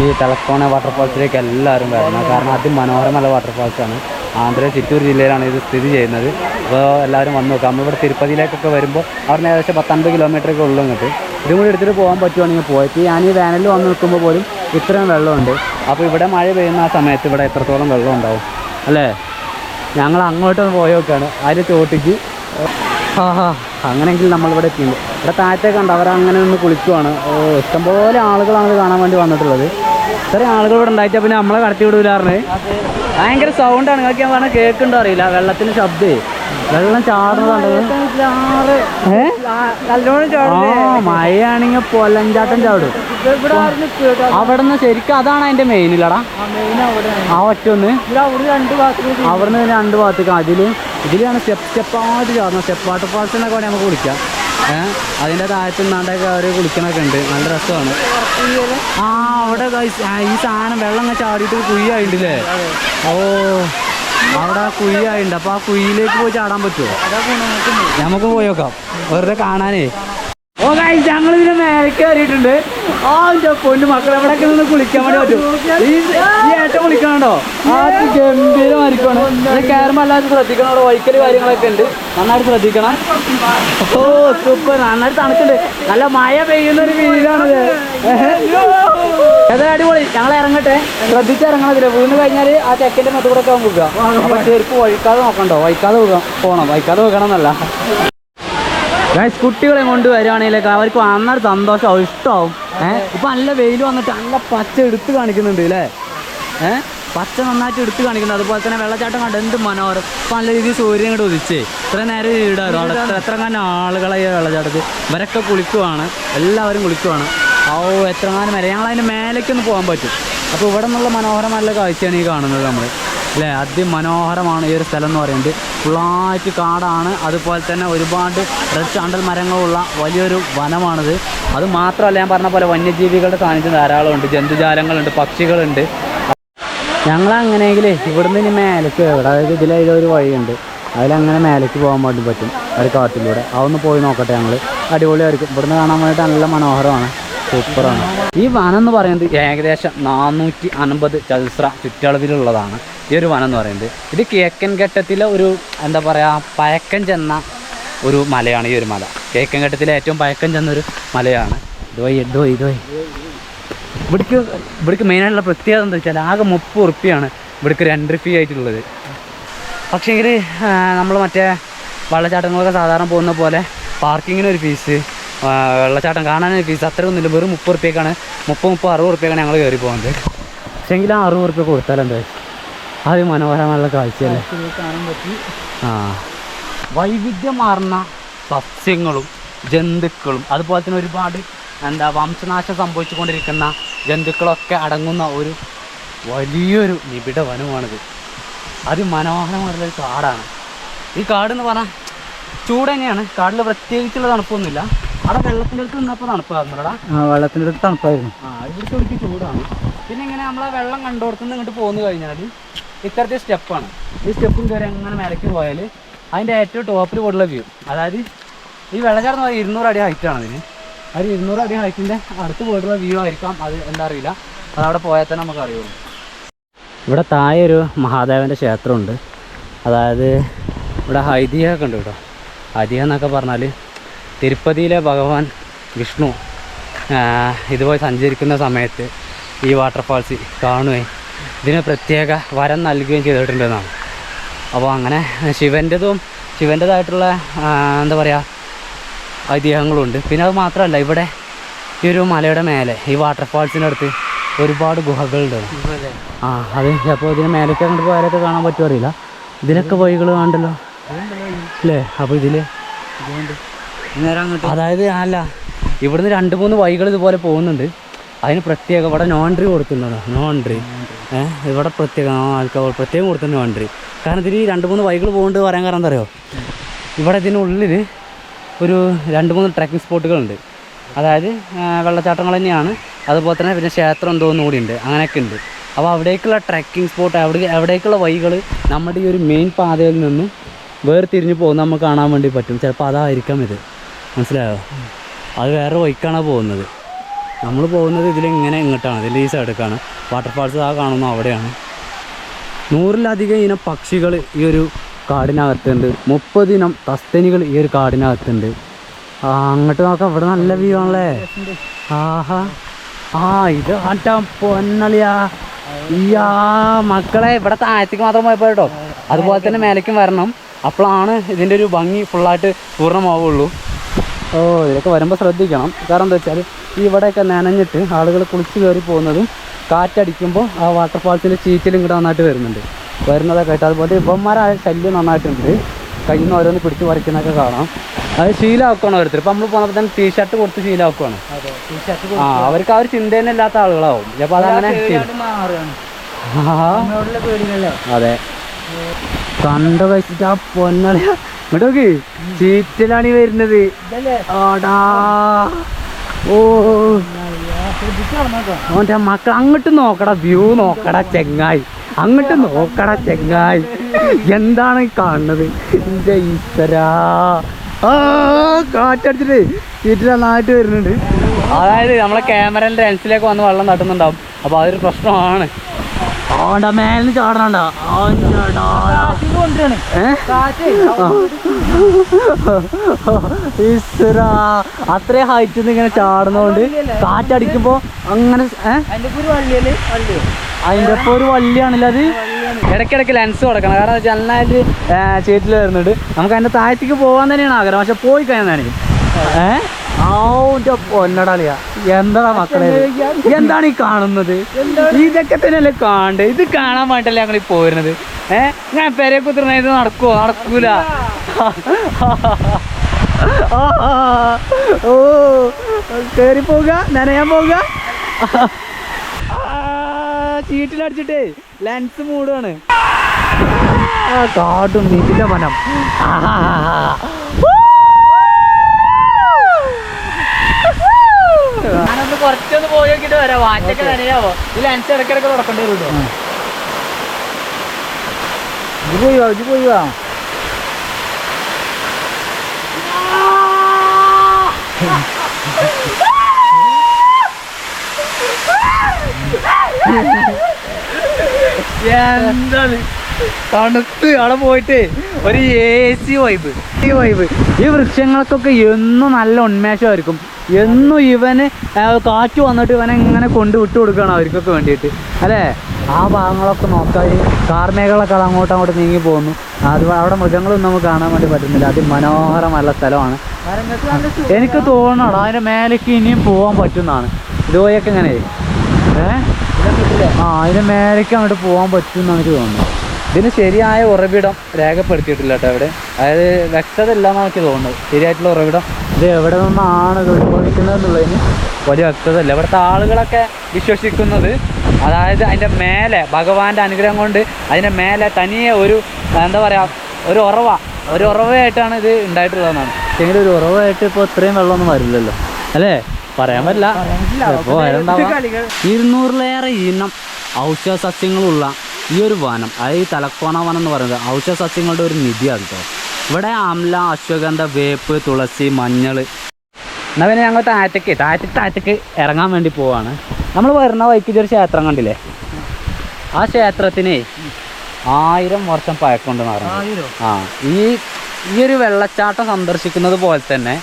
ഈ തലക്കോണ വാട്ടർഫാൾസിലേക്ക് എല്ലാവരും വരണം. കാരണം അതിമനോഹരമായ വാട്ടർഫാൾസാണ്. ആന്ധ്ര ചിറ്റൂർ ജില്ലയിലാണ് ഇത് സ്ഥിതി ചെയ്യുന്നത്. അപ്പോൾ എല്ലാവരും വന്ന് നോക്കാം. നമ്മളിവിടെ തിരുപ്പതിയിലേക്കൊക്കെ വരുമ്പോൾ അവിടെ ഏകദേശം 10-50 കിലോമീറ്ററൊക്കെ ഉള്ളൂ. ഇങ്ങോട്ട് ഇതും കൂടി എടുത്തിട്ട് പോകാൻ പറ്റുവാണെങ്കിൽ പോയിട്ട് ഞാൻ ഈ വേനലിൽ വന്ന് നിൽക്കുമ്പോൾ പോലും ഇത്രയും വെള്ളമുണ്ട്. അപ്പോൾ ഇവിടെ മഴ പെയ്യുന്ന ആ സമയത്ത് ഇവിടെ എത്രത്തോളം വെള്ളം ഉണ്ടാവും അല്ലേ? ഞങ്ങൾ അങ്ങോട്ടൊന്ന് പോയി നോക്കുകയാണ് അതിൻ്റെ ചോട്ടിക്ക്. അങ്ങനെയെങ്കിൽ നമ്മളിവിടെ എത്തിയിട്ടുണ്ട്. ഇവിടെ താഴത്തേക്ക് ഉണ്ട്, അവരങ്ങനെ നിന്ന് കുളിക്കുവാണ്. ഇഷ്ടംപോലെ ആളുകളാണ് ഇത് കാണാൻ വേണ്ടി വന്നിട്ടുള്ളത്. ഇത്രയും ആളുകൾ ഇവിടെ ഉണ്ടായിട്ട് പിന്നെ നമ്മളെ കടത്തി വിടൂലാറിന്. ഭയങ്കര സൗണ്ടാണ്. നിങ്ങൾക്ക് ഞാൻ പറഞ്ഞാൽ കേൾക്കുന്നുണ്ടോ അറിയില്ല. വെള്ളത്തിന് ശബ്ദേ, വെള്ളം ചാടുന്നതാണ്. മഴയാണെങ്കിൽ പൊലഞ്ചാട്ടം ചാടും. അവിടുന്ന് ശരിക്കും അതാണ് അതിന്റെ മെയിനില്ലടാ. ആ ഒറ്റൊന്ന് അവിടുന്ന് 2 ഭാഗത്തേക്ക് ഇതിലാണ് സ്റ്റെപ്പായിട്ട് ചാടുന്നത്. സ്റ്റെപ്പ് വാട്ടർഫാൾസിനൊക്കെ വേണ്ടി നമുക്ക് കുളിക്കാം. അതിൻ്റെ താഴത്ത് നിന്നാണ്ടൊക്കെ അവർ കുളിക്കണൊക്കെ ഉണ്ട്. നല്ല രസമാണ്. അവിടെ ഈ സാധനം വെള്ളം അങ്ങ് ചാടിയിട്ട് കുഴിയായിട്ടില്ലേ? അവിടെ കുഴിയായിട്ടുണ്ട്. അപ്പോൾ ആ കുഴിയിലേക്ക് പോയി ചാടാൻ പറ്റുമോ? നമുക്ക് പോയി നോക്കാം, വെറുതെ കാണാനേ. ഞങ്ങൾ ഇതിന് മേലെ കയറിയിട്ടുണ്ട്. എൻ്റെ പൊന്നു മക്കളെ, എവിടെയൊക്കെ നിന്ന് കുളിക്കാൻ വേണ്ടി പറ്റും. ഈ ഏറ്റവും കുളിക്കണോ? ഗംഭീരമായിരിക്കണം. കയറുമ്പോൾ എല്ലാവരും ശ്രദ്ധിക്കണം. അവിടെ വൈക്കൽ കാര്യങ്ങളൊക്കെ ഉണ്ട്, നന്നായിട്ട് ശ്രദ്ധിക്കണം. സൂപ്പർ, നന്നായിട്ട് തണുക്കുന്നുണ്ട്. നല്ല മഴ പെയ്യുന്ന ഒരു ഫീലാണിത്. ഏതായാലും അടിപൊളി. ഞങ്ങൾ ഇറങ്ങട്ടെ, ശ്രദ്ധിച്ചിറങ്ങണതില്ല. വീണ് കഴിഞ്ഞാൽ ആ ചെക്കൻ്റെ മൊത്തം കൂടെ ഒക്കെ പോകുക. അപ്പോൾ ചെരുപ്പ് വഴിക്കാതെ നോക്കണ്ടോ? വൈക്കാതെ പോകണം. വൈക്കാതെ പോകണം എന്നല്ല. കുട്ടികളെ കൊണ്ട് വരികയാണെങ്കിലൊക്കെ അവർക്ക് നന്നായിട്ട് സന്തോഷമാവും, ഇഷ്ടമാവും. ഇപ്പം നല്ല വെയിൽ വന്നിട്ട് നല്ല പച്ച എടുത്ത് കാണിക്കുന്നുണ്ട് അല്ലേ? പച്ച നന്നായിട്ട് എടുത്ത് കാണിക്കുന്നുണ്ട്. അതുപോലെ തന്നെ വെള്ളച്ചാട്ടം കണ്ട് എന്ത് മനോഹരം. ഇപ്പം നല്ല രീതിയിൽ സൂര്യൻ ഇങ്ങോട്ട് ഉദിച്ചേ. ഇത്ര നേരം ഇടായിരുന്നു. അവിടെ എത്രങ്ങാനും ആളുകളെ ഈ വെള്ളച്ചാട്ടത്തിൽ. ഇവരൊക്കെ കുളിക്കുവാണ്, എല്ലാവരും കുളിക്കുവാണ്. എത്രങ്ങാനും വരെ ഞങ്ങൾ അതിൻ്റെ മേലേക്കൊന്ന് പോകാൻ പറ്റും. അപ്പോൾ ഇവിടെ നിന്നുള്ള മനോഹരമായ കാഴ്ചയാണ് ഈ കാണുന്നത് നമ്മൾ അല്ലേ. അതിമനോഹരമാണ് ഈ ഒരു സ്ഥലം എന്ന് പറയുന്നത്. ഫുള്ളായിട്ട് കാടാണ്, അതുപോലെ തന്നെ ഒരുപാട് റെഡ് ചാണ്ടൽ മരങ്ങളുള്ള വലിയൊരു വനമാണിത്. അത് മാത്രമല്ല, ഞാൻ പറഞ്ഞ പോലെ വന്യജീവികളുടെ സാന്നിധ്യം ധാരാളമുണ്ട്, ജന്തുജാലങ്ങളുണ്ട്, പക്ഷികളുണ്ട്. ഞങ്ങളങ്ങനെയെങ്കിൽ ഇവിടുന്ന് ഇനി മേലേക്ക് ഇവിടെ, അതായത് ഇതിലൊരു വഴിയുണ്ട്, അതിലങ്ങനെ മേലേക്ക് പോകാൻ വേണ്ടി പറ്റും ഒരു കാട്ടിലൂടെ. അതൊന്ന് പോയി നോക്കട്ടെ ഞങ്ങൾ. അടിപൊളിയായിരിക്കും. ഇവിടുന്ന് കാണാൻ വേണ്ടിയിട്ട് നല്ല മനോഹരമാണ്, സൂപ്പറാണ്. ഈ വനം എന്ന് പറയുന്നത് ഏകദേശം 450 ചതുശ്ര ചുറ്റളവിലുള്ളതാണ് ഈ ഒരു വനം എന്ന് പറയുന്നത്. ഇത് കിഴക്കൻ ഘട്ടത്തിലെ ഒരു എന്താ പറയുക പഴക്കം ചെന്ന ഒരു മലയാണ് ഈ ഒരു മല. കിഴക്കൻ ഘട്ടത്തിലെ ഏറ്റവും പഴക്കം ചെന്നൊരു മലയാണ്. ഇവിടേക്ക് മെയിനായിട്ടുള്ള പ്രത്യേകത എന്താ വെച്ചാൽ ആകെ 30 ഉറുപ്പിയാണ് ഇവിടേക്ക് ഒരു എൻട്രി ഫീ ആയിട്ടുള്ളത്. പക്ഷേങ്കിൽ നമ്മൾ മറ്റേ വെള്ളച്ചാട്ടങ്ങളൊക്കെ സാധാരണ പോകുന്ന പോലെ പാർക്കിങ്ങിനൊരു ഫീസ്, വെള്ളച്ചാട്ടം കാണാനൊരു ഫീസ് അത്രയൊന്നുമില്ല. വെറും 30 ഉറുപ്പിയൊക്കെയാണ്, 30-60 ഉറുപ്പിയൊക്കെയാണ് ഞങ്ങൾ കയറി പോകുന്നത്. പക്ഷേങ്കിൽ ആ 60 ഉറുപ്പിക കൊടുത്താൽ എന്താ അത് മനോഹരമായ കാഴ്ചയല്ലേ. വൈവിധ്യമാർന്ന സസ്യങ്ങളും ജന്തുക്കളും അതുപോലെ തന്നെ ഒരുപാട് വംശനാശം സംഭവിച്ചുകൊണ്ടിരിക്കുന്ന ജന്തുക്കളൊക്കെ അടങ്ങുന്ന ഒരു വലിയൊരു നിബിഡ വനമാണിത്. അതിമനോഹരമായിട്ടുള്ളൊരു കാടാണ് ഈ കാടെന്ന് പറഞ്ഞാൽ. ചൂട് തന്നെയാണ് കാടിൽ, പ്രത്യേകിച്ചുള്ള തണുപ്പൊന്നുമില്ല. അവിടെ വെള്ളത്തിൻ്റെ അടുത്ത് നിന്നപ്പോൾ തണുപ്പായിരുന്നടാ. വെള്ളത്തിൻ്റെ അടുത്ത് തണുപ്പായിരുന്നു. ഇവിടുത്തെ ഒരിക്കൽ ചൂടാണ്. പിന്നെ ഇങ്ങനെ നമ്മളെ വെള്ളം കണ്ടോടത്തുനിന്ന് ഇങ്ങോട്ട് പോന്നു കഴിഞ്ഞാൽ ഇത്തരത്തിൽ സ്റ്റെപ്പാണ്. ഈ സ്റ്റെപ്പും കയറി അങ്ങനെ മേലേക്ക് പോയാൽ അതിൻ്റെ ഏറ്റവും ടോപ്പിൽ പോലുള്ള വ്യൂ, അതായത് ഈ വെള്ളച്ചാട്ടം എന്ന് പറയുന്നത് 200 അടി ഹൈറ്റാണ് അതിന്. ഒരു 200 അടി ഹൈറ്റിൻ്റെ അടുത്ത് പോയിട്ടുള്ള വ്യൂ ആയിരിക്കാം അത്, എന്താ അറിയില്ല. അതവിടെ പോയാൽ തന്നെ നമുക്ക് അറിയുള്ളൂ. ഇവിടെ താഴെ ഒരു മഹാദേവൻ്റെ ക്ഷേത്രമുണ്ട്. അതായത് ഇവിടെ ഐതിഹ്യമൊക്കെ ഉണ്ട് കേട്ടോ. ഐതിഹ്യം എന്നൊക്കെ പറഞ്ഞാൽ തിരുപ്പതിയിലെ ഭഗവാൻ വിഷ്ണു ഇതുപോലെ സഞ്ചരിക്കുന്ന സമയത്ത് ഈ വാട്ടർഫാൾസ് കാണുകയും ഇതിന് പ്രത്യേക വരം നൽകുകയും ചെയ്തിട്ടുണ്ടെന്നാണ്. അപ്പോൾ അങ്ങനെ ശിവൻ്റെതായിട്ടുള്ള എന്താ പറയുക ഐതിഹ്യങ്ങളുണ്ട്. പിന്നെ അത് മാത്രമല്ല, ഇവിടെ ഈ ഒരു മലയുടെ മേലെ ഈ വാട്ടർഫാൾസിൻ്റെ അടുത്ത് ഒരുപാട് ഗുഹകളുണ്ട്. അത് അപ്പോൾ ഇതിന് മേലേക്ക് അങ്ങോട്ട് പോയാലൊക്കെ കാണാൻ പറ്റുമോ അറിയില്ല. ഇതിലൊക്കെ വഴികൾ വേണ്ടല്ലോ അല്ലേ. അപ്പോൾ ഇതിൽ അതായത് അല്ല, ഇവിടുന്ന് 2-3 വഴികൾ ഇതുപോലെ പോകുന്നുണ്ട്. അതിന് പ്രത്യേകം ഇവിടെ നോൺട്രി കൊടുക്കുന്നുണ്ടോ, നോൺട്രി ഇവിടെ പ്രത്യേകം ആൾക്കാർ പ്രത്യേകം കൊടുത്തിട്ടുണ്ട് നോൺട്രി. കാരണം ഇതിൽ 2-3 വഴികൾ പോകുന്നുണ്ട് പറയാൻ കാരണം എന്താ അറിയോ, ഇവിടെ ഇതിനുള്ളിൽ ഒരു 2-3 ട്രക്കിംഗ് സ്പോട്ടുകളുണ്ട്. അതായത് വെള്ളച്ചാട്ടങ്ങൾ തന്നെയാണ്, അതുപോലെ തന്നെ പിന്നെ ക്ഷേത്രം എന്തോന്നും കൂടി ഉണ്ട്, അങ്ങനെയൊക്കെ ഉണ്ട്. അപ്പോൾ അവിടേക്കുള്ള ട്രക്കിംഗ് സ്പോട്ട്, അവിടേക്കുള്ള വഴികൾ നമ്മുടെ ഈ ഒരു മെയിൻ പാതയിൽ നിന്നും വേർതിരിഞ്ഞ് പോകുന്ന നമുക്ക് കാണാൻ വേണ്ടി പറ്റും. ചിലപ്പോൾ അതായിരിക്കാം ഇത്, മനസ്സിലായോ. അത് വേറെ വഴിക്കാണ് പോകുന്നത്. നമ്മൾ പോകുന്നത് ഇതിലിങ്ങനെ ഇങ്ങോട്ടാണ്, ഇതിൽ ഈ സൈഡിലേക്കാണ്. വാട്ടർഫാൾസ് ആ കാണുന്ന അവിടെയാണ്. 100-ലധികം ഇനം പക്ഷികൾ ഈ ഒരു കാടിനകത്തുണ്ട്. 30 ഇനം തസ്തനികൾ ഈ ഒരു കാടിനകത്തുണ്ട്. അങ്ങോട്ട് നോക്കാം, ഇവിടെ നല്ല വ്യൂ ആണല്ലേ. ആഹാ, ഇത് ആട്ടാ പൊന്നളിയാ. മക്കളെ ഇവിടെ താഴത്തേക്ക് മാത്രം പോയപ്പോൾ കേട്ടോ, അതുപോലെ തന്നെ മേലേക്കും വരണം. അപ്പോഴാണ് ഇതിൻ്റെ ഒരു ഭംഗി ഫുള്ളായിട്ട് പൂർണ്ണമാവുള്ളൂ. ഇതിലൊക്കെ വരുമ്പോൾ ശ്രദ്ധിക്കണം. കാരണം എന്താ വെച്ചാൽ ഇവിടെയൊക്കെ നനഞ്ഞിട്ട് ആളുകൾ കുളിച്ച് കയറി പോകുന്നതും കാറ്റടിക്കുമ്പോൾ ആ വാട്ടർഫാൾസിൽ ചീറ്റിലും ഇങ്ങോട്ട് നന്നായിട്ട് വരുന്നതൊക്കെ ആയിട്ട്. അതുപോലെ ഇവന്മാരായ ശല്യം നന്നായിട്ടുണ്ട്. കയ്യിൽ നിന്ന് ഓരോന്ന് പിടിച്ച് പറിക്കുന്നതൊക്കെ കാണാം. അത് ശീലമാക്കുകയാണ് ഓരോരുത്തർ. ഇപ്പം നമ്മൾ പോകുന്നപ്പോൾ തന്നെ ടീഷർട്ട് കൊടുത്ത് ശീലമാക്കുകയാണ്. അവർക്ക് ആ ഒരു ചിന്ത തന്നെ ഇല്ലാത്ത ആളുകളാവും. അപ്പോൾ അതങ്ങനെ അതെ കണ്ടു കഴിച്ചിട്ട് ആ പൊന്നള ഇങ്ങോട്ടോക്ക് ചീറ്റിലാണ് ഈ വരുന്നത്. ഓൻ്റെ മക്കൾ അങ്ങോട്ട് നോക്കടാ, വ്യൂ നോക്കടാ ചെങ്ങായി, അങ്ങോട്ട് നോക്കടാ ചെങ്ങായി. എന്താണ് ഈ കാണുന്നത് എൻ്റെ ഈശ്വരാ. കാറ്റടിച്ചിട്ട് ചീറ്റിൽ നന്നായിട്ട് വരുന്നുണ്ട്. അതായത് നമ്മളെ ക്യാമറേൻ്റെ ലെൻസിലേക്ക് വന്ന് വെള്ളം തട്ടുന്നുണ്ടാവും. അപ്പോൾ അതൊരു പ്രശ്നമാണ്. മേലിന് ചാടണണ്ട അത്രയും ഹൈറ്റിൽ നിന്ന് ഇങ്ങനെ ചാടുന്നതുകൊണ്ട് കാറ്റടിക്കുമ്പോ അങ്ങനെ അതിൻ്റെ ഒപ്പം ഒരു വള്ളിയാണല്ലോ അത്. ഇടയ്ക്കിടയ്ക്ക് ലെൻസ് കൊടുക്കണം. കാരണം നന്നായിട്ട് ചേറ്റിൽ വരുന്നുണ്ട്. നമുക്ക് അതിൻ്റെ താഴത്തേക്ക് പോകാൻ തന്നെയാണ് ആഗ്രഹം. പക്ഷെ പോയി കഴിഞ്ഞാൽ പൊന്നടലിയ എന്താ മക്കളെ, എന്താണ് ഈ കാണുന്നത്? ഇതൊക്കെ തന്നെയല്ലേ കാണണ്ടേ? ഇത് കാണാൻ വേണ്ടിട്ടല്ലേ ഞങ്ങൾ ഈ പോരുന്നത്. ഞാൻ പെരെ കുത്തിരുന്ന ഇത് നടക്കൂല. ഓ കയറി പോവുക, നനയാൻ പോവുക. ചീട്ടിലടിച്ചിട്ടേ ലെൻസ് മൂടാണ്. കാട്ടും നീറ്റിന്റെ വനം. ഞാനൊന്ന് കുറച്ചൊന്ന് പോയി നോക്കിട്ട് വരാം. വാച്ചൊക്കെ നനയാവോ? ഈ ലെൻസ് ഇടയ്ക്കിടയ്ക്ക് തുറക്കേണ്ടി വരും. ഇത് പോയി വാ. എന്താണ് തണുത്ത് അവിടെ പോയിട്ട് ഒരു AC വൈബ്. ഈ വൃക്ഷങ്ങൾക്കൊക്കെ എന്നും നല്ല ഉന്മേഷമായിരിക്കും. എന്നും ഇവന് കാറ്റ് വന്നിട്ട് ഇവനെ ഇങ്ങനെ കൊണ്ട് വിട്ടു കൊടുക്കണം അവർക്കൊക്കെ വേണ്ടിയിട്ട് അല്ലേ. ആ ഭാഗങ്ങളൊക്കെ നോക്കാൻ കാർമേഘങ്ങളൊക്കെ അത് അങ്ങോട്ട് നീങ്ങി പോകുന്നു. അത് അവിടെ മൃഗങ്ങളൊന്നും നമുക്ക് കാണാൻ വേണ്ടി പറ്റുന്നില്ല. അതിമനോഹരമല്ല സ്ഥലമാണ്. എനിക്ക് തോന്നണം അതിൻ്റെ മേലേക്ക് ഇനിയും പോകാൻ പറ്റുന്നതാണ്. ഇതുവഴിയൊക്കെ ഇങ്ങനെ അതിൻ്റെ മേലേക്ക് അങ്ങോട്ട് പോകാൻ പറ്റും എന്ന് എനിക്ക് തോന്നുന്നു. ഇതിന് ശരിയായ ഉറവിടം രേഖപ്പെടുത്തിയിട്ടില്ല കേട്ടോ ഇവിടെ. അതായത് വ്യക്തത ഇല്ലാന്ന് എനിക്ക് തോന്നുന്നത്. ശരിയായിട്ടുള്ള ഉറവിടം ഇത് എവിടെ നിന്നാണ് ഇത് ഉത്ഭവിക്കുന്നത് എന്നുള്ളതിന് വലിയ വ്യക്തത ഇല്ല. ഇവിടുത്തെ ആളുകളൊക്കെ വിശ്വസിക്കുന്നത് അതായത് അതിൻ്റെ മേലെ ഭഗവാന്റെ അനുഗ്രഹം കൊണ്ട് അതിൻ്റെ മേലെ തനിയെ ഒരു എന്താ പറയുക ഒരു ഉറവയായിട്ടാണ് ഇത് ഉണ്ടായിട്ടുള്ളതെന്നാണ്. എങ്കിലും ഒരു ഉറവായിട്ട് ഇപ്പോൾ ഇത്രയും വെള്ളമൊന്നും വരില്ലല്ലോ അല്ലേ, പറയാൻ പറ്റില്ല. ഇപ്പോൾ വരണ്ടാവാം. 200-ലേറെ ഇനം ഔഷധ സസ്യങ്ങളുള്ള ഈ ഒരു വനം, അതായത് ഈ തലക്കോണ വനം എന്ന് പറയുന്നത് ഔഷധ സസ്യങ്ങളുടെ ഒരു നിധിയാണ് കേട്ടോ. ഇവിടെ ആംല, അശ്വഗന്ധ, വേപ്പ്, തുളസി, മഞ്ഞൾ. എന്നാൽ പിന്നെ ഞങ്ങൾ താഴത്തേക്ക് ഇറങ്ങാൻ വേണ്ടി പോവാണ്. നമ്മൾ വരുന്ന വഴിക്ക് ഇതൊരു ക്ഷേത്രം കണ്ടില്ലേ, ആ ക്ഷേത്രത്തിന് 1000 വർഷം പഴക്കമുണ്ടെന്ന് പറഞ്ഞു. ഈ ഒരു വെള്ളച്ചാട്ടം സന്ദർശിക്കുന്നത് പോലെ തന്നെ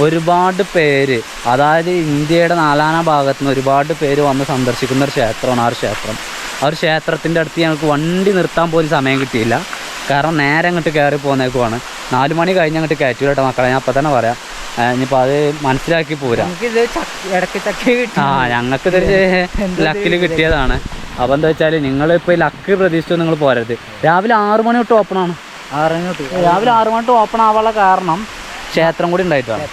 ഒരുപാട് പേര്, അതായത് ഇന്ത്യയുടെ നാലാന ഭാഗത്തു നിന്ന് ഒരുപാട് പേര് വന്ന് സന്ദർശിക്കുന്ന ഒരു ക്ഷേത്രമാണ് ആ ഒരു ക്ഷേത്രം. ആ ഒരു ക്ഷേത്രത്തിൻ്റെ അടുത്ത് ഞങ്ങൾക്ക് വണ്ടി നിർത്താൻ പോലും സമയം കിട്ടിയില്ല. കാരണം നേരെ അങ്ങോട്ട് കയറി പോകുന്നേക്കുവാണ്. 4 മണി കഴിഞ്ഞ് അങ്ങോട്ട് കയറ്റൂല കേട്ടോ മക്കളെ, ഞാൻ അപ്പം തന്നെ പറയാം. ഇനിയിപ്പോൾ അത് മനസ്സിലാക്കി പോരാ. ഞങ്ങൾക്കിതൊരു ലക്കിൽ കിട്ടിയതാണ്. അപ്പോൾ എന്താ വെച്ചാൽ നിങ്ങളിപ്പോൾ ഈ ലക്ക് പ്രതീക്ഷിച്ചു നിങ്ങൾ പോരരുത്. രാവിലെ 6 മണി തൊട്ട് ഓപ്പണാണ്. രാവിലെ 6 മണി തൊട്ട് ഓപ്പൺ ആവാനുള്ള കാരണം ക്ഷേത്രം കൂടി ഉണ്ടായിട്ടാണ്.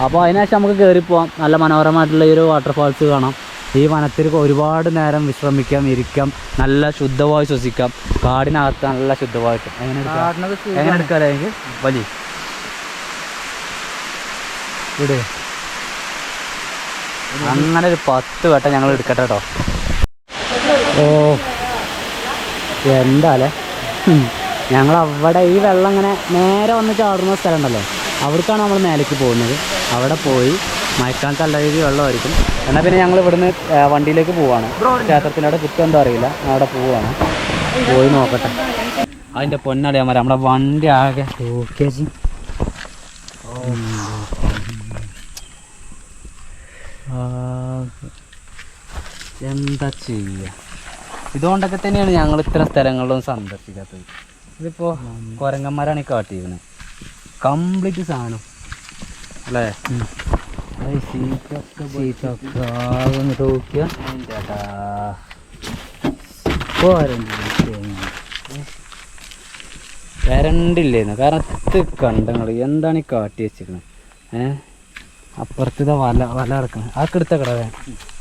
അപ്പോൾ അതിനുശേഷം നമുക്ക് കയറിപ്പോവാം. നല്ല മനോഹരമായിട്ടുള്ള ഈ ഒരു വാട്ടർഫാൾസ് കാണാം. ഈ വനത്തിൽ ഒരുപാട് നേരം വിശ്രമിക്കാം, ഇരിക്കാം, നല്ല ശുദ്ധവായു ശ്വസിക്കാം. കാടിനകത്ത് നല്ല ശുദ്ധവായിട്ട് എങ്ങനെ എടുക്കാമല്ലോ എനിക്ക് വലിയ ഇവിടെ അങ്ങനെ ഒരു 10 വട്ടം ഞങ്ങൾ എടുക്കട്ടെ കേട്ടോ. ഓ എന്താല്ലേ, ഞങ്ങൾ അവിടെ ഈ വെള്ളം ഇങ്ങനെ നേരെ വന്ന് ചാടുന്ന സ്ഥലം ഉണ്ടല്ലോ, അവിടേക്കാണ് നമ്മൾ മേലേക്ക് പോകുന്നത്. അവിടെ പോയി മഴക്കാലത്ത് നല്ല രീതിയിൽ വെള്ളമായിരിക്കും. എന്നാൽ പിന്നെ ഞങ്ങൾ ഇവിടുന്ന് വണ്ടിയിലേക്ക് പോവാണ്. ക്ഷേത്രത്തിൻ്റെ അവിടെ കുറ്റം എന്താ അറിയില്ല, അവിടെ പോവാണ്. പോയി നോക്കട്ടെ. അതിൻ്റെ പൊന്നടയാൻ വരാം. നമ്മുടെ വണ്ടി ആകെ ഓക്കേജി എന്താ ചെയ്യുക. ഇതുകൊണ്ടൊക്കെ തന്നെയാണ് ഞങ്ങൾ ഇത്തരം സ്ഥലങ്ങളിലൊന്നും സന്ദർശിക്കാത്തത്. ഇതിപ്പോൾ കുരങ്ങന്മാരാണ് ഈ കാട്ടിയിരിക്കുന്നത് കംപ്ലീറ്റ് സാധനം അല്ലേ. വരണ്ടില്ലേന്ന് കാരണം ഇത് കണ്ടങ്ങൾ എന്താണ് ഈ കാട്ടി വെച്ചിരിക്കുന്നത്. അപ്പുറത്ത് വല ഇറക്കണം. അതൊക്കെ എടുത്തേക്കട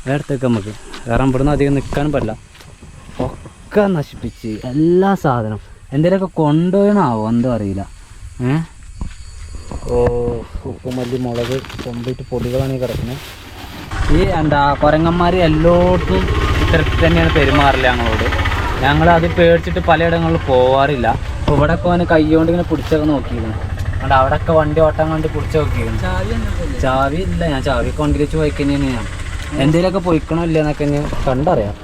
വേടത്തേക്ക് നമുക്ക്, കാരണം ഇവിടുന്ന് അധികം നിൽക്കാനും പറ്റില്ല. ഒക്കെ നശിപ്പിച്ച് എല്ലാ സാധനം എന്തെങ്കിലുമൊക്കെ കൊണ്ടുപോയണാവോ എന്തോ അറിയില്ല. ഉപ്പുമല്ലി, മുളക്, കംപ്ലീറ്റ് പൊടികളാണ് ഈ കിടക്കുന്നത്. ഈ കുരങ്ങന്മാർ എല്ലായിടത്തും ഇത്തരത്തിൽ തന്നെയാണ് പെരുമാറില്ല ഞങ്ങളോട്. ഞങ്ങൾ അത് പേടിച്ചിട്ട് പലയിടങ്ങളിൽ പോവാറില്ല. അപ്പോൾ ഇവിടെയൊക്കെ അവന് കൈ കൊണ്ട് ഇങ്ങനെ പിടിച്ചൊക്കെ നോക്കിയിരുന്നു. അതുകൊണ്ട് അവിടെയൊക്കെ വണ്ടി ഓട്ടാൻ കണ്ട് പിടിച്ച് നോക്കിയിരുന്നു. ചാവി ഇല്ല, ഞാൻ ചാവി കൊണ്ട് വെച്ച് പോയിക്കഴിഞ്ഞാൽ ഞാൻ എന്തെങ്കിലുമൊക്കെ പോയിക്കണോ ഇല്ല എന്നൊക്കെ ഞാൻ കണ്ടറിയാം.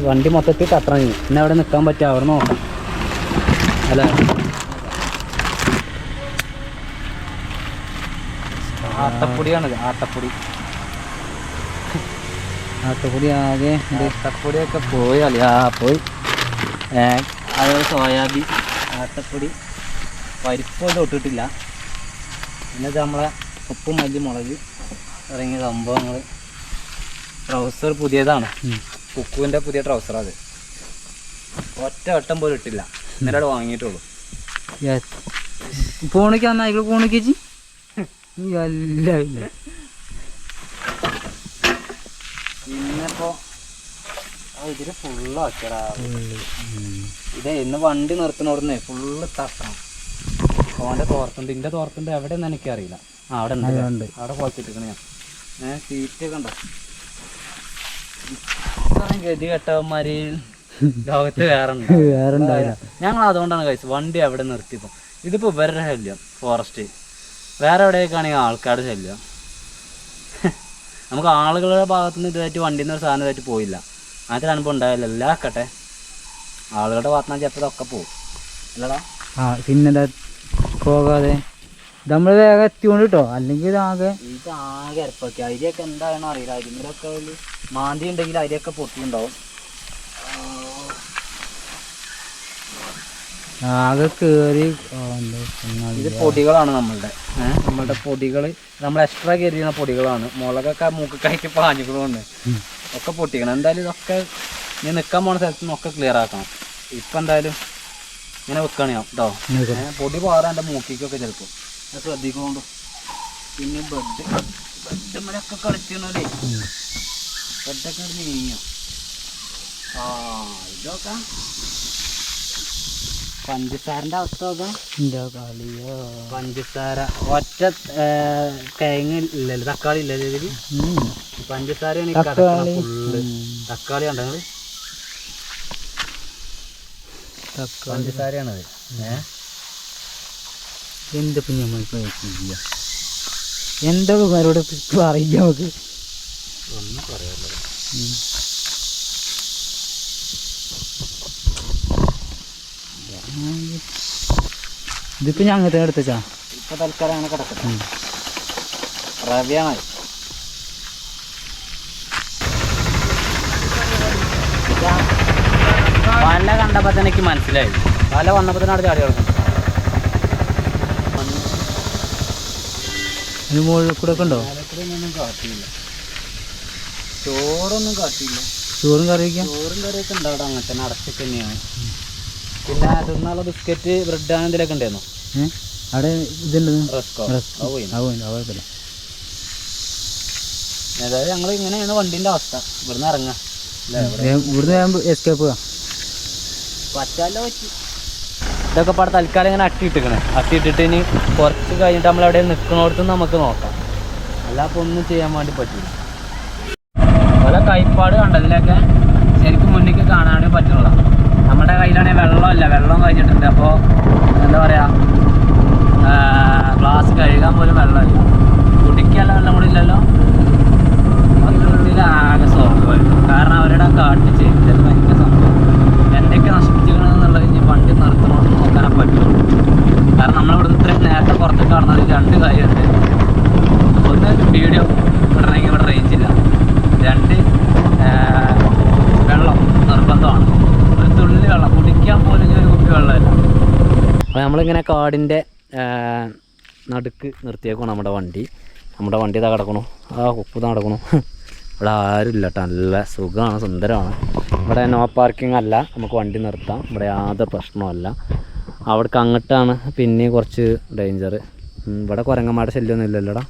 വണ്ടി മൊത്തത്തിൽ തട്ടണം. പിന്നെ അവിടെ നിൽക്കാൻ പറ്റുക, അവിടെ നോക്കാം അല്ലേ. ആട്ടപ്പൊടിയാണിത്, ആട്ടപ്പൊടി ആകെ ആട്ടപ്പൊടിയൊക്കെ പോയി പോയി. അതുപോലെ സോയാബീൻ, ആട്ടപ്പൊടി, പരിപ്പൊന്നും ഇട്ടിട്ടില്ല. എന്നിട്ട് നമ്മളെ ഉപ്പും മല്ലി, മുളക് ഇറങ്ങിയ സംഭവങ്ങൾ. ട്രൗസർ പുതിയതാണ്, കുക്കുവിൻ്റെ പുതിയ ട്രൗസർ. അത് ഒറ്റ വട്ടം പോലും ഇട്ടില്ല, ഇന്നലെ വാങ്ങിയിട്ടുള്ളൂ. ഫോണിക്ക് അന്ന് അതിൽ ഫോണിക്ക് വെച്ച് അല്ല ഇല്ല. പിന്നെപ്പോ ഇതില് ഫുള്ളാക്കടാ. ഇതേ ഇന്ന് വണ്ടി നിർത്തുന്നോടനെ ഫുള്ള് തട്ടണം. ഓൻ്റെ തോർത്തുണ്ട്, ഇന്റെ തോർത്തുണ്ട് എവിടെയെന്ന് എനിക്കറിയില്ല. ആ അവിടെ ഉണ്ട്, അവിടെ കുളച്ചിട്ടിരിക്കണ ഞാൻ സീറ്റൊക്കെ ഉണ്ടോ. ഗതി കെട്ടവന്മാര് ലോകത്ത് വേറെ ഉണ്ടാവില്ല. ഞങ്ങൾ അതുകൊണ്ടാണ് കഴിച്ചത് വണ്ടി അവിടെ നിർത്തിയപ്പോൾ. ഇതിപ്പോൾ ഇവരുടെ ശല്യം ഫോറസ്റ്റ്, വേറെ എവിടെയൊക്കെയാണെങ്കിൽ ആൾക്കാരുടെ ശല്യം. നമുക്ക് ആളുകളുടെ ഭാഗത്തുനിന്ന് ഇതുമായിട്ട് വണ്ടിയിൽ നിന്ന് ഒരു സാധനം ഇതായിട്ട് പോയില്ല. അങ്ങനത്തെ അനുഭവം ഉണ്ടാവില്ല. എല്ലാം ആക്കട്ടെ, ആളുകളുടെ ഭാഗത്തുനിന്ന് ചിലപ്പോൾ ഒക്കെ പോകും അല്ലടാ. പിന്നെ പോകാതെ നമ്മൾ വേഗം എത്തിക്കൊണ്ട് കേട്ടോ, അല്ലെങ്കിൽ ഇതാകെ ഇറപ്പാക്കി അരിയൊക്കെ എന്താണെന്ന് അറിയില്ല. അരിമിലൊക്കെ മാന്തി ഉണ്ടെങ്കിൽ അരിയൊക്കെ പൊട്ടിയിട്ടുണ്ടാവും. ആകെ കയറി. ഇത് പൊടികളാണ് നമ്മളുടെ പൊടികൾ, നമ്മൾ എക്സ്ട്രാ കയറിയുന്ന പൊടികളാണ്. മുളകൊക്കെ മൂക്കൊക്കെ പാഞ്ഞുകളുണ്ട്, ഒക്കെ പൊട്ടിക്കണം. എന്തായാലും ഇതൊക്കെ ഞാൻ നിൽക്കാൻ പോണ സ്ഥലത്ത് നിന്നൊക്കെ ക്ലിയർ ആക്കണം. ഇപ്പം എന്തായാലും ഇങ്ങനെ വെക്കണോ കേട്ടോ. പൊടി പാറാൻ എൻ്റെ മൂക്കിക്കൊക്കെ ചിലപ്പോൾ ശ്രദ്ധിക്കുന്നുണ്ടോ. പിന്നെ ബെഡ്മലൊക്കെ കളിച്ചോളേ, ബെഡൊക്കെ നീങ്ങിയോ. ഇതൊക്കെ പഞ്ചസാരൻ്റെ അവസ്ഥ നോക്കാം. കളിയോ പഞ്ചസാര ഒറ്റ കിഴങ്ങ് ഇല്ലല്ലോ, തക്കാളി ഇല്ലല്ലോ ഇതിൽ. പഞ്ചസാരയാണ് ഫുള്ള്. തക്കാളി ഉണ്ടെങ്കിൽ പഞ്ചസാരയാണത്. എന്തൊക്കെ നമ്മൾ എന്തൊക്കെ അവരോട് അറിയില്ല നമുക്ക് ഒന്നും പറയാമല്ലോ. ഇതിപ്പോ ഞാൻ അങ്ങനത്തെ എടുത്തച്ചാ ഇപ്പൊ തൽക്കാലം അങ്ങനെ കിടക്കട്ടെ. റവ്യാണ് വല കണ്ടപ്പോ തന്നെ എനിക്ക് മനസ്സിലായി. വല വന്നപ്പോ തന്നെ അവിടെ ചാടി കിടക്കും. മുകളിൽ കൂടെ ഒക്കെ ഉണ്ടോ? ഒന്നും കാട്ടിയില്ല, ചോറൊന്നും കാട്ടിയില്ല. ചോറും കറിയൊക്കെ ചോറും കറിയൊക്കെ ഉണ്ട് അവിടെ. അങ്ങനെ തന്നെ അടച്ചൊക്കെ തന്നെയാണ്. പിന്നെ തിന്നാനുള്ള ബിസ്ക്കറ്റ് ബ്രെഡ് അങ്ങനെ എന്തെങ്കിലുമൊക്കെ ഉണ്ടായിരുന്നു. അവിടെ ഇതുണ്ട്. കുഴപ്പമില്ല. ഏതായാലും ഞങ്ങൾ ഇങ്ങനെയാണ് വണ്ടീൻ്റെ അവസ്ഥ. ഇവിടുന്ന് ഇറങ്ങാം. ഇവിടുന്ന് എസ്കേപ്പ് പറ്റാലോ പറ്റി. ഇതൊക്കെ പാടെ തൽക്കാലം ഇങ്ങനെ അട്ടിയിട്ടിട്ട് ഇനി കുറച്ച് കഴിഞ്ഞിട്ട് നമ്മളെവിടെ നിൽക്കണോടത്ത് നമുക്ക് നോക്കാം. അല്ലാപ്പോൾ ഒന്നും ചെയ്യാൻ വേണ്ടി പറ്റില്ല. പല കൈപ്പാട് കണ്ടതിലൊക്കെ ശരിക്കും മുന്നിലേക്ക് കാണാനേ പറ്റുള്ളൂ. നമ്മുടെ കയ്യിലാണെങ്കിൽ വെള്ളമില്ല, വെള്ളം കഴിഞ്ഞിട്ടുണ്ട്. അപ്പോൾ എന്താ പറയുക, ഗ്ലാസ് കഴുകാൻ പോലും വെള്ളമില്ല. കുടിക്കാനുള്ള വെള്ളം കൂടി ഇല്ലല്ലോ. ആകെ സ്വാഭാവികം. കാരണം അവരുടെ കാട്ട് ചെയ്തത് ഭയങ്കര സംഭവം. എന്തൊക്കെ നശിപ്പിച്ചിരിക്കണമെന്നുള്ളത് ഇനി വണ്ടി നിർത്തണമെന്ന് നോക്കാനേ പറ്റുള്ളൂ. കാരണം നമ്മളിവിടുന്ന് ഇത്രയും നേരത്തെ പുറത്ത് കാണുന്നത് രണ്ട് കാര്യമുണ്ട്. ഒന്ന്, വീഡിയോ ഇടണമെങ്കിൽ ഇവിടെ റേഞ്ചില്ല. രണ്ട്, വെള്ളം നിർബന്ധമാണ്. ഒരു തുള്ളി വെള്ളം കുടിക്കാൻ പോലും ഒരു കുപ്പി വെള്ളമില്ല. അപ്പോൾ നമ്മളിങ്ങനെ കാടിൻ്റെ നടുക്ക് നിർത്തിയേക്കും നമ്മുടെ വണ്ടി ഇതാ കിടക്കണു. ഉപ്പ് നടക്കണു. ഇവിടെ ആരുമില്ല കേട്ടോ. നല്ല സുഖമാണ്, സുന്ദരമാണ്. ഇവിടെ നോ പാർക്കിംഗ് അല്ല, നമുക്ക് വണ്ടി നിർത്താം. ഇവിടെ യാതൊരു പ്രശ്നമല്ല. അവിടേക്ക് അങ്ങോട്ടാണ് പിന്നെ കുറച്ച് ഡേഞ്ചർ. ഇവിടെ കുരങ്ങന്മാരുടെ ശല്യമൊന്നും ഇല്ലല്ലോടാ.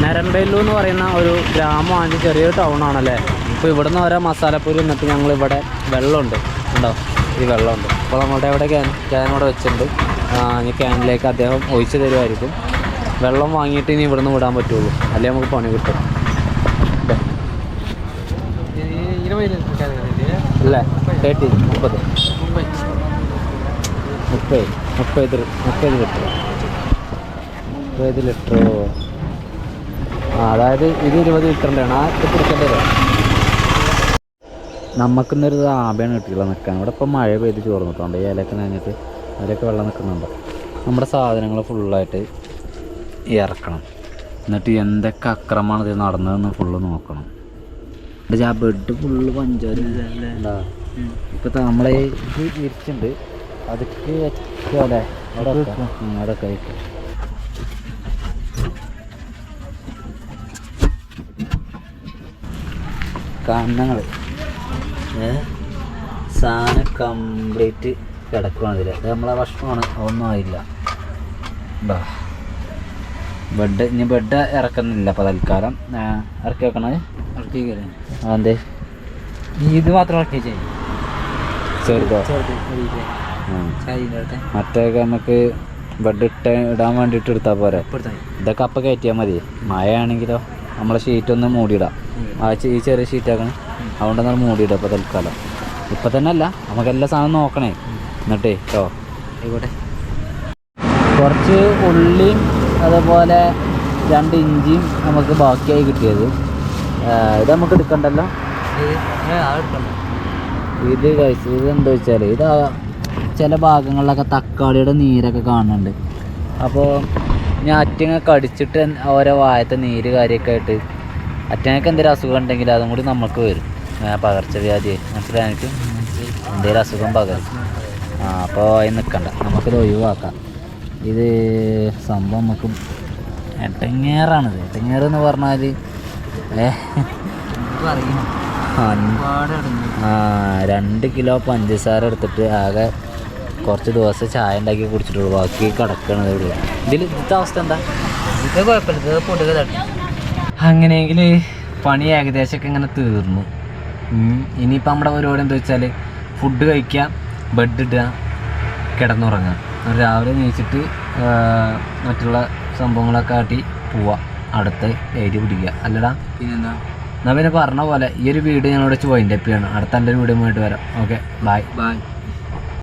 നരമ്പല്ലു എന്ന് പറയുന്ന ഒരു ഗ്രാമമാണ്, ചെറിയൊരു ടൗണാണല്ലേ. ഇപ്പോൾ ഇവിടുന്ന് ഓരോ മസാലപ്പൂരി എന്നിട്ട് ഞങ്ങളിവിടെ വെള്ളമുണ്ട്, ഉണ്ടോ, ഈ വെള്ളമുണ്ട്. അപ്പോൾ നമ്മളുടെ ഇവിടെ ക്യാനോടെ വെച്ചിട്ടുണ്ട്. ഇനി ക്യാനിലേക്ക് അദ്ദേഹം ഒഴിച്ചു തരുമായിരിക്കും. വെള്ളം വാങ്ങിയിട്ട് ഇനി ഇവിടുന്ന് വിടാൻ പറ്റുള്ളൂ, അല്ലെങ്കിൽ നമുക്ക് പണി കിട്ടും. അല്ലേ 30 ലിറ്ററോ. അതായത് ഇത് 20 ലിറ്ററിൻ്റെ ആണ്. ഇത് കുടിക്കേണ്ടി വരും. നമുക്കിന്നൊരു ആപയാണ് കിട്ടിയില്ല നിൽക്കാൻ. ഇവിടെ ഇപ്പം മഴ പെയ്ത് ചോർന്നിട്ടുണ്ട്. ഈ ഇലയൊക്കെ നനഞ്ഞിട്ട് അതിലൊക്കെ വെള്ളം നിൽക്കുന്നുണ്ട്. നമ്മുടെ സാധനങ്ങൾ ഫുള്ളായിട്ട് ഇറക്കണം. എന്നിട്ട് എന്തൊക്കെ അക്രമമാണ് ഇത് നടന്നതെന്ന് ഫുള്ള് നോക്കണം. ആ ബെഡ് ഫുള്ള് പഞ്ചായത്ത് ഉണ്ടാ. ഇപ്പം നമ്മളെ ഇത് ഇരിച്ചുണ്ട്, അതൊക്കെ അല്ലേ അതൊക്കെ ആയിട്ട് കണ്ണങ്ങൾ സാധനം കംപ്ലീറ്റ് കിടക്കുകയാണ് ഇതിൽ. അത് നമ്മളെ ഭക്ഷണമാണ്, ഒന്നും ആയില്ല. ബെഡ് ഇനി ബെഡ് ഇറക്കുന്നില്ല അപ്പോൾ തൽക്കാലം ഇറക്കി വെക്കണത് അതെ ഇത് മാത്രം ഇറക്കി ചെയ്യും ചെറുതോ മറ്റൊക്കെ നമുക്ക് ബെഡ് ഇടാൻ വേണ്ടിയിട്ട് എടുത്താൽ പോരെ ഇതൊക്കെ അപ്പം കയറ്റിയാൽ മതി മഴയാണെങ്കിലോ നമ്മളെ ഷീറ്റൊന്ന് മൂടിയിടാം ഈ ചെറിയ ഷീറ്റാക്കണം അതുകൊണ്ട് നമ്മൾ മൂടിയിടാം അപ്പോൾ തൽക്കാലം ഇപ്പം തന്നെ അല്ല നമുക്ക് എല്ലാ സാധനം നോക്കണേ എന്നിട്ടേ കേട്ടോ ആയിക്കോട്ടെ. കുറച്ച് ഉള്ളിയും അതുപോലെ 2 ഇഞ്ചിയും നമുക്ക് ബാക്കിയായി കിട്ടിയത് ഇത് നമുക്ക് എടുക്കണ്ടല്ലോ ഇത് കഴിച്ചു. ഇത് എന്താ വെച്ചാൽ ഇത് ചില ഭാഗങ്ങളിലൊക്കെ തക്കാളിയുടെ നീരൊക്കെ കാണുന്നുണ്ട്. അപ്പോൾ ഞാൻ അറ്റങ്ങ കടിച്ചിട്ട് ഓരോ വായത്തെ നീര് കാര്യമൊക്കെ ആയിട്ട് അറ്റങ്ങൾക്ക് എന്തെങ്കിലും അസുഖം ഉണ്ടെങ്കിൽ അതും കൂടി നമുക്ക് വരും. പകർച്ചവ്യാധി മനസ്സിലായി എനിക്ക് എന്തെങ്കിലും അസുഖം പകരും. അപ്പോൾ അതിന് നിൽക്കണ്ട, നമുക്കിത് ഒഴിവാക്കാം. ഇത് സംഭവം നമുക്ക് എട്ടങ്ങേറാണിത്. എട്ടങ്ങേറെന്ന് പറഞ്ഞാൽ 2 കിലോ പഞ്ചസാര എടുത്തിട്ട് ആകെ കുറച്ച് ദിവസം ചായ ഉണ്ടാക്കി കുടിച്ചിട്ടുള്ളൂ. ബാക്കി കിടക്കണത് ഇവിടെ. ഇതിലത്തെ അവസ്ഥ എന്താ? ഇത് കുഴപ്പമില്ല, ഇത് പൊട്ടുക തട്ടി. അങ്ങനെയെങ്കിൽ പണി ഏകദേശമൊക്കെ ഇങ്ങനെ തീർന്നു. ഇനിയിപ്പോൾ നമ്മുടെ പരിപാടി എന്താ വെച്ചാൽ ഫുഡ് കഴിക്കുക, ബെഡ് ഇടുക, കിടന്നുറങ്ങുക. രാവിലെ നീച്ചിട്ട് മറ്റുള്ള സംഭവങ്ങളൊക്കെ ആട്ടി പോവുക, അടുത്ത എഴുതി പിടിക്കുക. അല്ലടാ പിന്നെന്താ? എന്നാൽ പിന്നെ പറഞ്ഞ പോലെ ഈ ഒരു വീഡിയോ ഞങ്ങളോട് വെച്ച് വൈൻഡപ്പ് ചെയ്യണം. അടുത്ത എൻ്റെ ഒരു വീഡിയോ ആയിട്ട് വരാം. Okay, by.